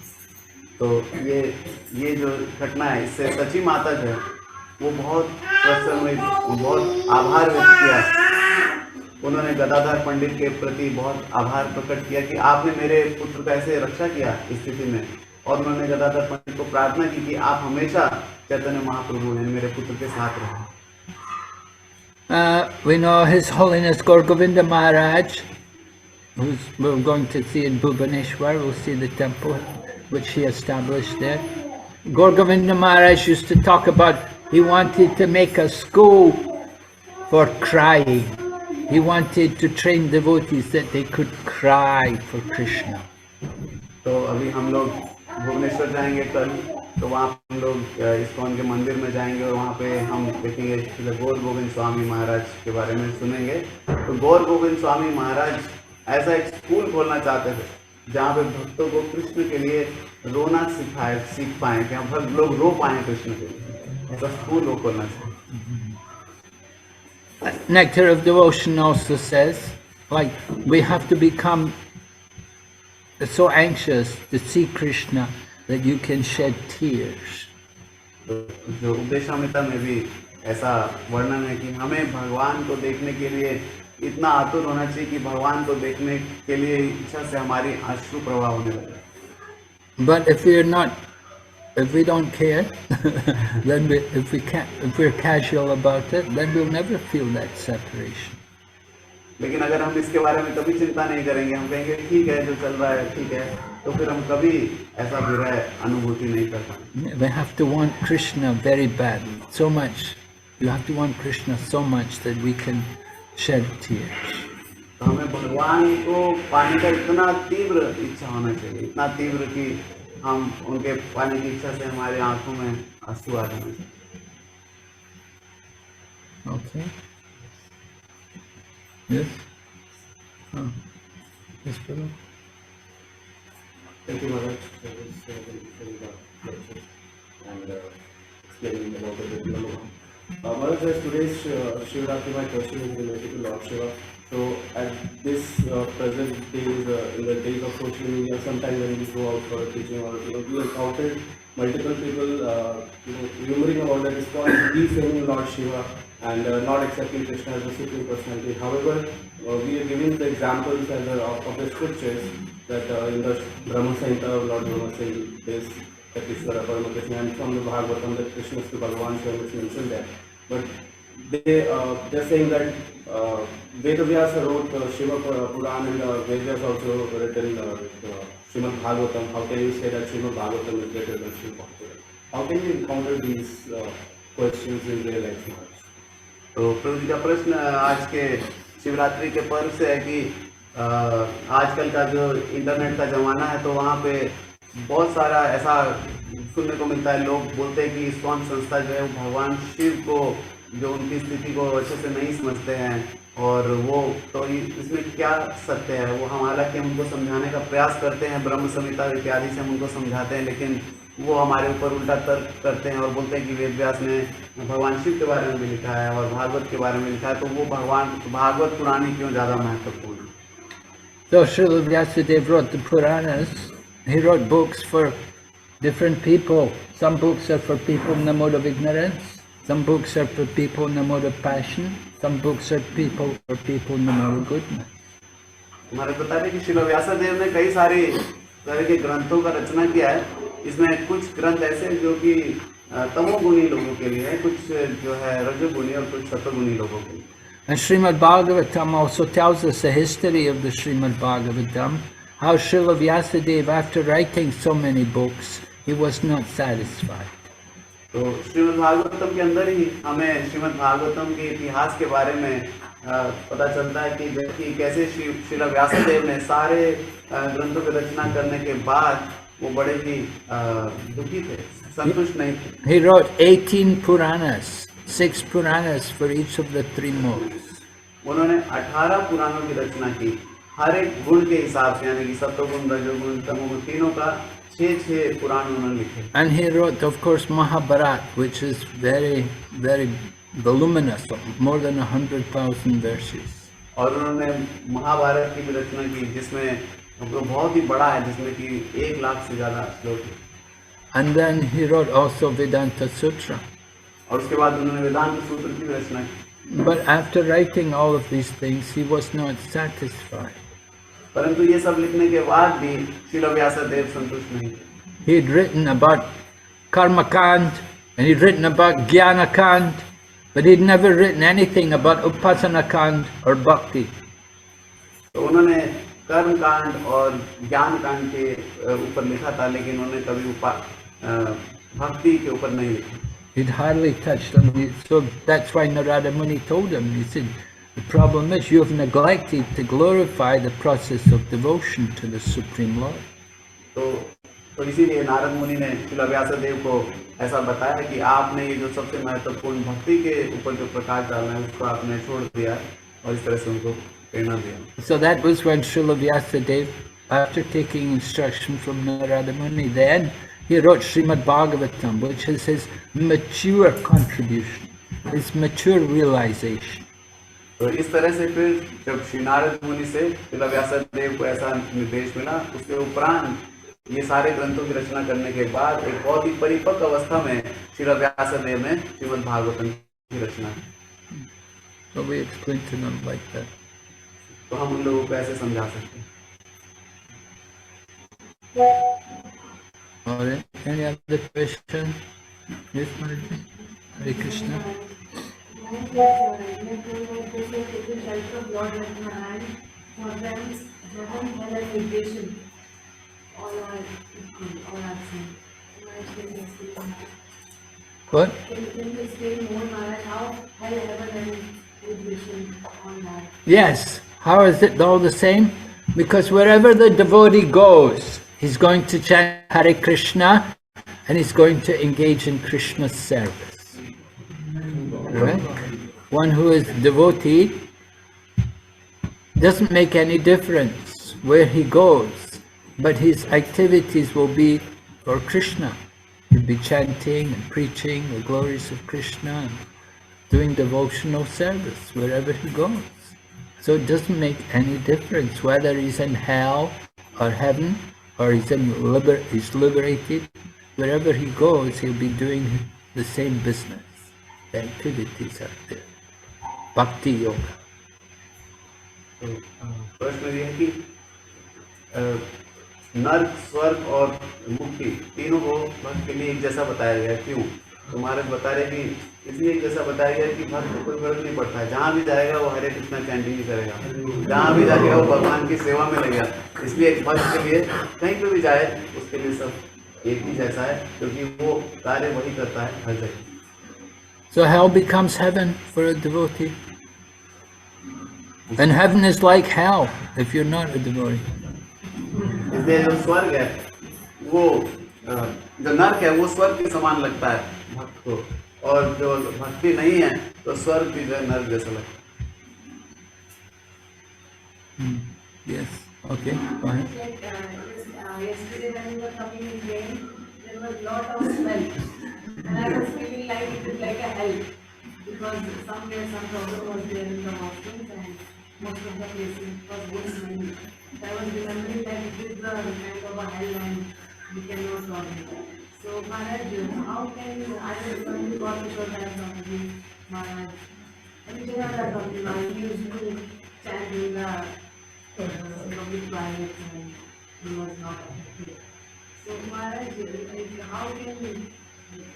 S1: तो ये जो घटना है इससे सची माता जो है वो बहुत प्रसन्न हुई, बहुत आभार व्यक्त किया। उन्होंने गदाधर पंडित के प्रति बहुत आभार प्रकट किया कि आपने मेरे पुत्र का ऐसे रक्षा किया इस स्थिति में, और उन्होंने गदाधर पंडित को प्रार्थना की कि आप हमेशा चैतन्य महाप्रभु हैं मेरे पुत्र के साथ रहें।
S2: We know His Holiness Gaur Govinda Maharaj, who's we're going to see in Bhubaneswar. We'll see the temple which he established there. Gaur Govinda Maharaj used to talk about, he wanted to make a school for crying. He wanted to train devotees that they could cry for Krishna.
S1: तो अभी हम लोग भुवनेश्वर जाएंगे कल, तो वहाँ हम लोग इस्कॉन के मंदिर में जाएंगे और वहाँ पे हम देखेंगे गौर गोविंद स्वामी महाराज के बारे में सुनेंगे। तो गौर गोविंद स्वामी महाराज ऐसा एक स्कूल खोलना चाहते थे जहाँ पे भक्तों को कृष्ण के लिए रोना सीख पाए, कि हम लोग रो पाए कृष्ण के लिए, ऐसा स्कूल वो खोलना चाहिए।
S2: Nectar of Devotion also says, like, we have to become so anxious to see Krishna that you can shed tears.
S1: जो उपदेशामृता में भी ऐसा वर्णन है कि हमें भगवान को देखने के लिए इतना आतुर होना चाहिए कि भगवान को देखने के लिए इच्छा से हमारी अश्रु प्रवाह होने लगे।
S2: But if we don't care, then if we're casual about it, then we'll never feel that separation.
S1: लेकिन अगर हम इसके बारे में कभी चिंता नहीं करेंगे, हम कहेंगे ठीक है जो चल रहा है ठीक है, तो फिर हम कभी ऐसा विरह अनुभूति नहीं कर पाएंगे।
S2: We have to want Krishna very badly, so much. You have to want Krishna so much that we can shed tears.
S1: तो हमें भगवान को पाने का इतना तीव्र इच्छा होना चाहिए, इतना तीव्र कि हम उनके पाने की इच्छा से हमारे आंखों में आंसू आ जाना चाहिए।
S2: Okay. Yes. Oh. Yes, brother.
S5: Thank you, Maharaj, for this lecture and explaining about the Gopinath. Maharaj, as today's Shivratri, my question is related to Lord Shiva. So, at this present days, in the days of social media, sometimes when we go out for teaching or we encountered multiple people, rumoring about the response, defaming Lord Shiva and not accepting Krishna as a supreme personality. However, we are giving the examples of the scriptures that in the Brahma Samhita of Lord Brahma says this, that Ishvara Parama Krishna, and from the Bhagavatam that Krishna is to Bhagavan Shiva is mentioned there. But they're saying that Vedavyasa wrote Shiva Puran and Vedavyasa also written Srimad Bhagavatam. How can you say that Srimad Bhagavatam is greater than Shiva Puran? How can you encounter these questions in real life?
S1: तो प्रभु जी का प्रश्न आज के शिवरात्रि के पर्व से है कि आजकल का जो इंटरनेट का ज़माना है तो वहाँ पे बहुत सारा ऐसा सुनने को मिलता है। लोग बोलते हैं कि इस्कॉन संस्था जो है वो भगवान शिव को, जो उनकी स्थिति को अच्छे से नहीं समझते हैं और वो तो इसमें क्या सत्य है। वो हम हालांकि हम उनको समझाने का प्रयास करते हैं, ब्रह्म संहिता इत्यादि से हम उनको समझाते हैं, लेकिन वो हमारे ऊपर उल्टा तर्क करते हैं और बोलते हैं कि वेद व्यास ने भगवान शिव के बारे में भी लिखा है और भागवत के बारे में लिखा है, तो वो भागवत पुराणी क्यों ज़्यादा महत्वपूर्ण है।
S2: So Srila Vyasadeva wrote the Puranas. He wrote books for different people. Some books are for people in the mode of ignorance. Some books are for people in the mode of passion. Some books are for people in the mode of goodness.
S1: हमारे बता दें कि श्रील व्यासदेव ने कई सारे तरह के ग्रंथों का रचना किया है। इसमें कुछ ग्रंथ ऐसे जो कि तमोगुणी लोगों के लिए है, कुछ जो है रजोगुणी और कुछ सत्वगुणी लोगों के लिए।
S2: And Srimad Bhagavatam also tells us the history of the Srimad Bhagavatam, how Srila Vyasadeva, after writing so many books, he was not satisfied.
S1: तो श्रीमद् भागवतम के अंदर ही हमें श्रीमद् भागवतम के इतिहास के बारे में पता चलता है कि कैसे श्रील व्यासदेव ने सारे ग्रंथों की रचना करने के बाद वो बड़े ही दुखी थे, संतुष्ट नहीं थे।
S2: He wrote 18 Puranas, 6 Puranas for each of the 3 modes.
S1: उन्होंने 18 पुराणों की रचना की, हर एक गुण के हिसाब से, यानी कि सत्वगुण, रजोगुण, तमोगुण तीनों का 6 पुराण उन्होंने लिखे।
S2: And he wrote, of course, Mahabharata, which is very, very voluminous, more than 100,000 verses.
S1: और उन्होंने महाभारत की भी रचना की, जिसमें वो बहुत ही बड़ा है, जिसमें कि 1 लाख से ज़्यादा श्लोक है।
S2: And then he wrote also Vedanta Sutra.
S1: और उसके बाद उन्होंने वेदांत सूत्र की रचना की।
S2: But after writing all of these things, he was not satisfied.
S1: परंतु ये सब लिखने के बाद भी श्रील व्यासदेव संतुष्ट नहीं थे।
S2: He had written about Karma Kand and he'd written about Jnana Kand, but he'd never written anything about Upasana Kand or Bhakti.
S1: तो उन्होंने कर्म कांड और ज्ञान कांड के ऊपर लिखा था, लेकिन उन्होंने कभी भक्ति के ऊपर नहीं लिखा।
S2: He'd hardly touched on it. So that's why Narada Muni told him, he said, the problem is you have neglected to glorify the process of devotion to the Supreme Lord.
S1: तो इसीलिए नारद मुनि ने श्रील व्यासदेव को ऐसा बताया कि आपने ये जो सबसे महत्वपूर्ण भक्ति के ऊपर जो प्रकाश डालना है उसको आपने छोड़ दिया और इस तरह से उनको प्रेरणा दिया।
S2: So that was when Srila Vyasadeva, after taking instruction from Narada Muni, then he wrote Srimad Bhagavatam, which is his mature contribution, his mature realization.
S1: तो इस तरह से फिर जब श्री नारद मुनि से श्रील व्यासदेव को ऐसा निर्देश मिला, उसके उपरांत ये सारे ग्रंथों की रचना करने के बाद एक बहुत ही परिपक्व अवस्था में श्रील व्यासदेव ने श्रीमद् भागवतम की रचना की।
S2: So we explain to them like that.
S1: तो हम उन लोगों को ऐसे समझा सकते हैं।
S2: Alright, any other question? Yes, Maraji? Hare Krishna. What?
S6: Can you explain more, Maharaj, how hell, heaven, and negation on that?
S2: Yes. How is it all the same? Because wherever the devotee goes, he's going to chant Hare Krishna and he's going to engage in Krishna's service. Right? One who is devotee doesn't make any difference where he goes, but his activities will be for Krishna. He'll be chanting and preaching the glories of Krishna and doing devotional service wherever he goes. So it doesn't make any difference whether he's in hell or heaven or he's liberated. Wherever he goes, he'll be doing the same business. The activities are there. Bhakti Yoga.
S1: प्रश्न ये है कि नर्क, स्वर्ग और मुक्ति तीनों को भक्त के लिए एक जैसा बताया गया। क्यों? तो महाराज बता रहे कि इसलिए एक जैसा बताया गया कि भक्त को कोई फर्क नहीं पड़ता है, जहाँ भी जाएगा वो हरे कृष्णा चैंटिंग ही करेगा, जहाँ भी जाएगा वो भगवान की सेवा में लगेगा। इसलिए एक भक्त के लिए कहीं पे भी जाए उसके लिए सब एक ही जैसा है, क्योंकि वो कार्य वही करता है हर जगह।
S2: So hell becomes heaven for a devotee. And heaven is like hell if you're not a devotee.
S1: इसलिए जो स्वर्ग है वो जो नर्क है वो स्वर्ग के समान लगता है भक्त को, और जो भक्ति नहीं है तो स्वर्ग भी जो है नर्क जैसा लगता है।
S2: Yes. Okay. Go ahead.
S6: Like yesterday when we were coming in rain, there was lot of smell, and I was feeling like it is like a hell, because somewhere some problem was there in the washrooms and most of the places was very smelly. So I was remembering that it is the kind of a hell and we cannot tolerate. So Maharaj, how can I was going to God because I am talking Maharaj, and we are talking Maharaj, he used to chant in the public toilet and he was not affected. So Maharaj, how can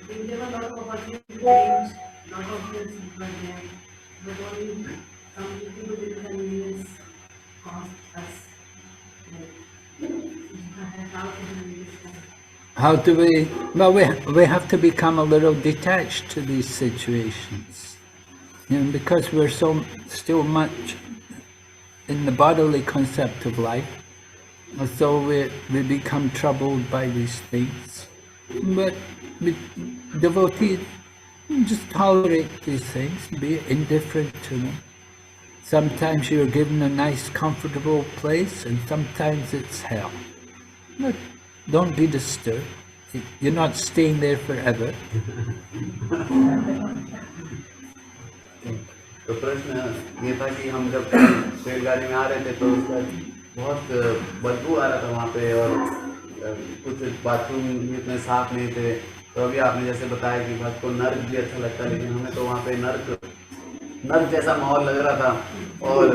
S6: there were a lot of opportunities, lot of things were there, but only some people with convenience cost us. How can we understand?
S2: How do we? Well, we have to become a little detached to these situations, because we're still much in the bodily concept of life, so we become troubled by these things. But devotees just tolerate these things, be indifferent to them. Sometimes you're given a nice, comfortable place, and sometimes it's hell. But don't be disturbed. You're not staying there forever.
S1: तो प्रश्न ये था कि हम जब रेलगाड़ी में आ रहे थे तो उसका बहुत बदबू आ रहा था वहाँ पे, और कुछ बाथरूम भी इतने साफ नहीं थे। तो अभी आपने जैसे बताया कि भक्त को नर्क भी अच्छा लगता है, लेकिन हमें तो वहाँ पे नर्क जैसा माहौल लग रहा था, और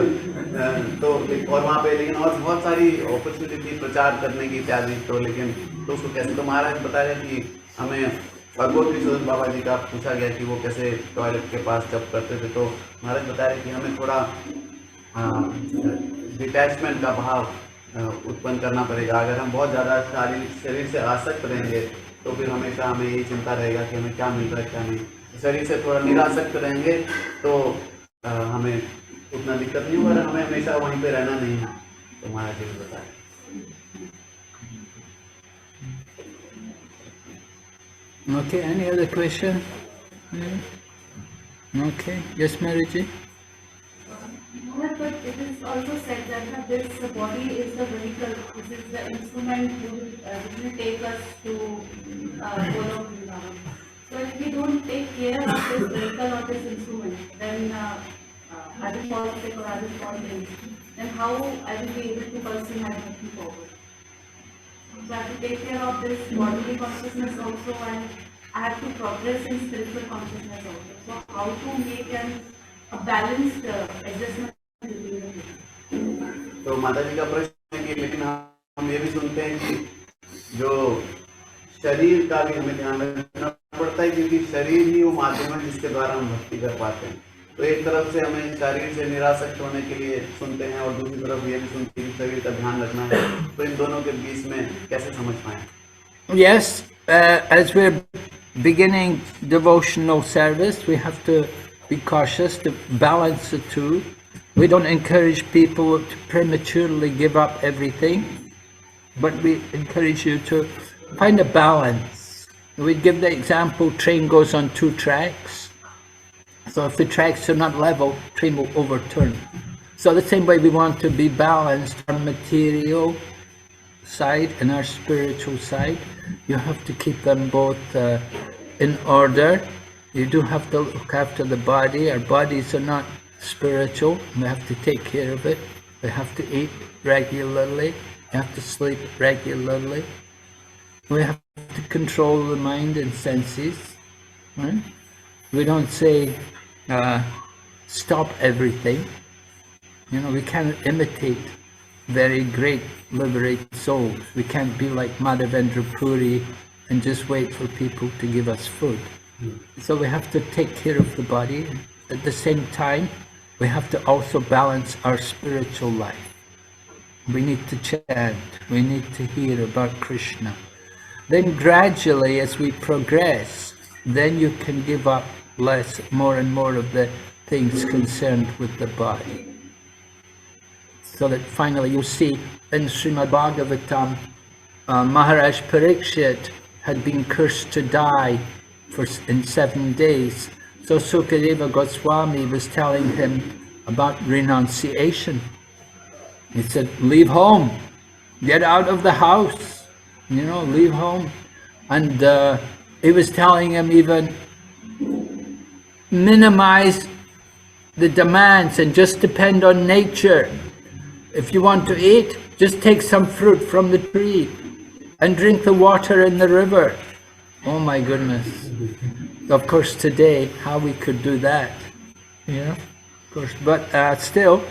S1: वहाँ पे लेकिन और बहुत सारी अपॉर्चुनिटी थी प्रचार करने की इत्यादि, तो लेकिन तो उसको कैसे, तो महाराज बताया कि हमें गोपीनाथ बाबा जी का पूछा गया कि वो कैसे टॉयलेट के पास जब करते थे, तो महाराज बता रहे कि हमें थोड़ा डिटैचमेंट का भाव उत्पन्न करना पड़ेगा। अगर हम बहुत ज़्यादा शरीर से आसक्त रहेंगे तो फिर हमेशा हमें यही चिंता रहेगा कि हमें क्या मिल रहा है क्या नहीं। शरीर से थोड़ा निरासक्त रहेंगे तो हमें उतना दिक्कत नहीं होगा, हमें हमेशा वहीं पे रहना नहीं है। तो महाराज जी बताए।
S2: Okay, any other question? Okay, yes, Mariji?
S6: But it is also said that this body is the vehicle, this is the instrument which will take us to follow Vrindavan. So if we don't take care of this vehicle or this instrument, then I will fall sick or I will fall ill. Then how I will be able to pursue my bhakti forward? So I have to take care of this bodily consciousness also, and I have to progress in spiritual consciousness also. So how to make a balanced adjustment between the two?
S1: तो माता जी का प्रश्न है कि लेकिन हम ये भी सुनते हैं कि जो शरीर का भी हमें ध्यान रखना पड़ता है, क्योंकि शरीर ही वो माध्यम है जिसके द्वारा हम भक्ति कर पाते हैं। तो एक तरफ से हमें शरीर से निरासक्त होने के लिए सुनते हैं और दूसरी तरफ ये भी सुनते हैं कि शरीर का ध्यान रखना है। तो इन दोनों के बीच में कैसे समझ पाएं?
S2: Yes, as we're beginning devotional service, we have to be cautious to balance the two. We don't encourage people to prematurely give up everything, but we encourage you to find a balance. We give the example, train goes on 2 tracks. So if the tracks are not level, train will overturn. So the same way we want to be balanced, our material side and our spiritual side, you have to keep them both in order. You do have to look after the body. Our bodies are not spiritual. We have to take care of it. We have to eat regularly. We have to sleep regularly. We have to control the mind and senses. Right? We don't say stop everything. You know, we can't imitate very great liberated souls. We can't be like Madhavendra Puri and just wait for people to give us food. So we have to take care of the body. At the same time, we have to also balance our spiritual life. We need to chant. We need to hear about Krishna. Then gradually, as we progress, then you can give up more and more of the things concerned with the body. So that finally you see in Srimad Bhagavatam, Maharaj Parikshit had been cursed to die in 7 days. So Sukadeva Goswami was telling him about renunciation. He said, leave home, get out of the house, you know, leave home. And he was telling him even minimize the demands and just depend on nature. If you want to eat, just take some fruit from the tree and drink the water in the river. Oh my goodness. Of course today, how we could do that, you know, of course, but still,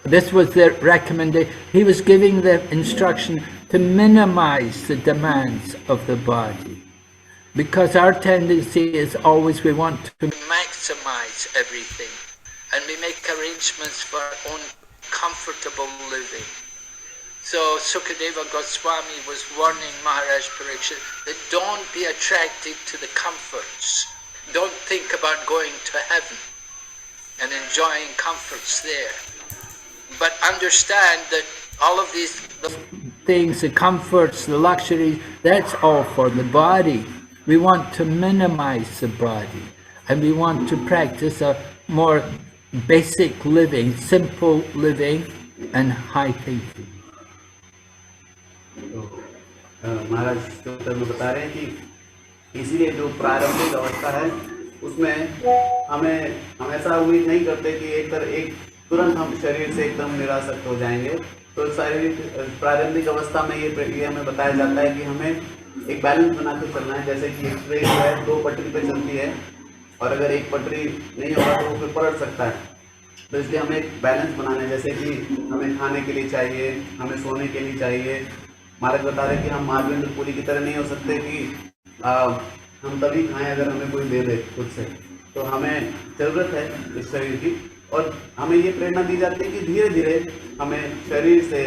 S2: this was the recommendation. He was giving the instruction to minimize the demands of the body. Because our tendency is always we want to maximize everything. And we make arrangements for our own comfortable living. So Sukadeva Goswami was warning Maharaj Parikshit that don't be attracted to the comforts. Don't think about going to heaven and enjoying comforts there. But understand that all of these things, the comforts, the luxuries, that's all for the body. We want to minimize the body and we want to practice a more basic living, simple living and high thinking.
S1: तो महाराज के उत्तर में बता रहे हैं कि इसीलिए जो प्रारंभिक अवस्था है उसमें हमें हमेशा उम्मीद नहीं करते कि तुरंत हम शरीर से एकदम निरासक्त हो जाएंगे। तो शारीरिक प्रारंभिक अवस्था में ये हमें बताया जाता है कि हमें एक बैलेंस बना के चलना है। जैसे कि एक ट्रेन है 2 पटरी पे चलती है और अगर एक पटरी नहीं होगा तो वो फिर पलट सकता है। तो इसलिए हमें एक बैलेंस बनाना है। जैसे कि हमें खाने के लिए चाहिए, हमें सोने के लिए चाहिए। महाराज बता रहे कि हम माधवेंद्र पुरी की तरह नहीं हो सकते कि हम तभी खाएं अगर हमें कोई दे दे खुद से। तो हमें ज़रूरत है इस शरीर की और हमें ये प्रेरणा दी जाती है कि धीरे धीरे हमें शरीर से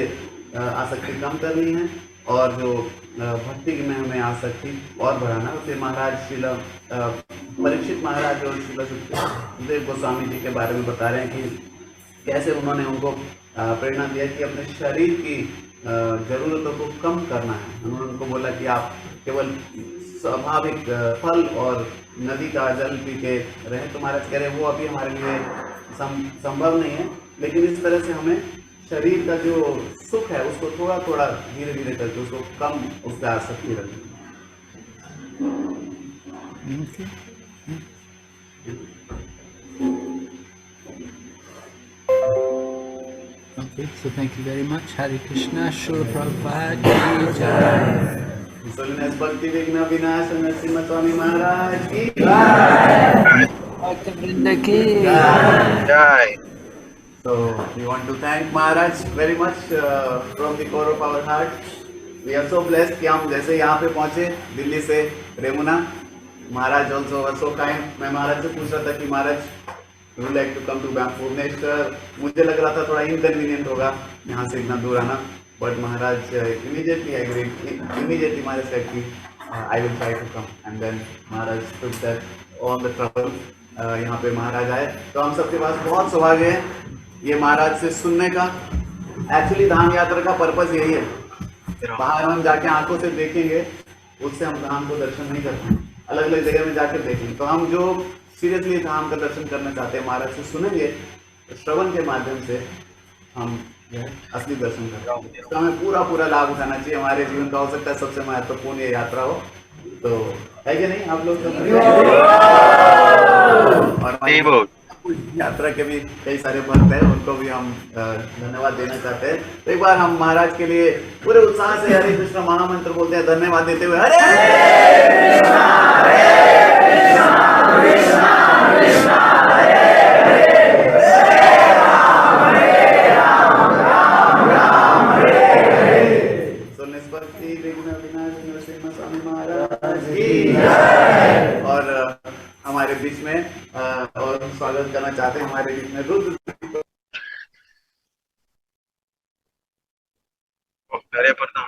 S1: आसक्ति कम करनी है और जो भक्ति में हमें आसक्ति और बढ़ाना है। फिर महाराज श्रील परीक्षित महाराज और श्रील सुखदेव गोस्वामी जी के बारे में बता रहे हैं कि कैसे उन्होंने उनको प्रेरणा दिया कि अपने शरीर की ज़रूरतों को कम करना है। उन्होंने उनको बोला कि आप केवल स्वाभाविक फल और नदी का जल पी के रहें। तो महाराज कह रहे हैं वो अभी हमारे लिए संभव नहीं है, लेकिन इस तरह से हमें शरीर का जो सुख है उसको थोड़ा थोड़ा धीरे धीरे करके उसको कम उस पर आसक्ति रखनी।
S2: Okay, so thank you very much. Hare Krishna, Srila Prabhupada ki jai.
S1: His Holiness Bhakti Vigna Vinash Narasimha Swami Maharaj ki jai.
S2: Madhavendra ki
S3: Jai.
S1: So we want to thank Maharaj very much from the core of our heart. We are so blessed कि हम जैसे यहाँ पे पहुँचे दिल्ली से रेमुना. महाराज also was so kind. मैं महाराज से पूछ रहा था कि महाराज would like to come to Bhubaneswar. मुझे लग रहा था थोड़ा inconvenient होगा यहाँ से इतना दूर आना. But Maharaj immediately agreed. Immediately Maharaj said कि I will try to come. And then Maharaj took that all the trouble. यहाँ पे महाराज आए. तो हम सबके पास बहुत सौभाग्य है ये महाराज से सुनने का. एक्चुअली धाम यात्रा का पर्पस यही है. बाहर हम जाके आंखों से देखेंगे उससे हम धाम को दर्शन नहीं करते. अलग अलग जगह में जाकर देखेंगे. तो हम जो सीरियसली धाम का दर्शन करना चाहते हैं महाराज से सुनेंगे तो श्रवण के माध्यम से हम असली दर्शन करेंगे. तो हमें पूरा लाभ उठाना चाहिए. हमारे जीवन का हो सकता है सबसे महत्वपूर्ण ये यात्रा हो. तो है कि नहीं आप लोग और यात्रा के भी कई सारे भक्त हैं उनको भी हम धन्यवाद देना चाहते हैं. तो एक बार हम महाराज के लिए पूरे उत्साह से हरे कृष्ण महामंत्र बोलते हैं धन्यवाद देते हुए. हरे कृष्णा कृष्णा कृष्णा हरे हरे राम राम हरे हरे. सो निष्पत्ति विघ्न विनाश नरसिम्हा स्वामी महाराज की जय. और हमारे बीच में और स्वागत करना चाहते हैं हमारे बीच में रुद्र.
S3: हरे प्रणाम.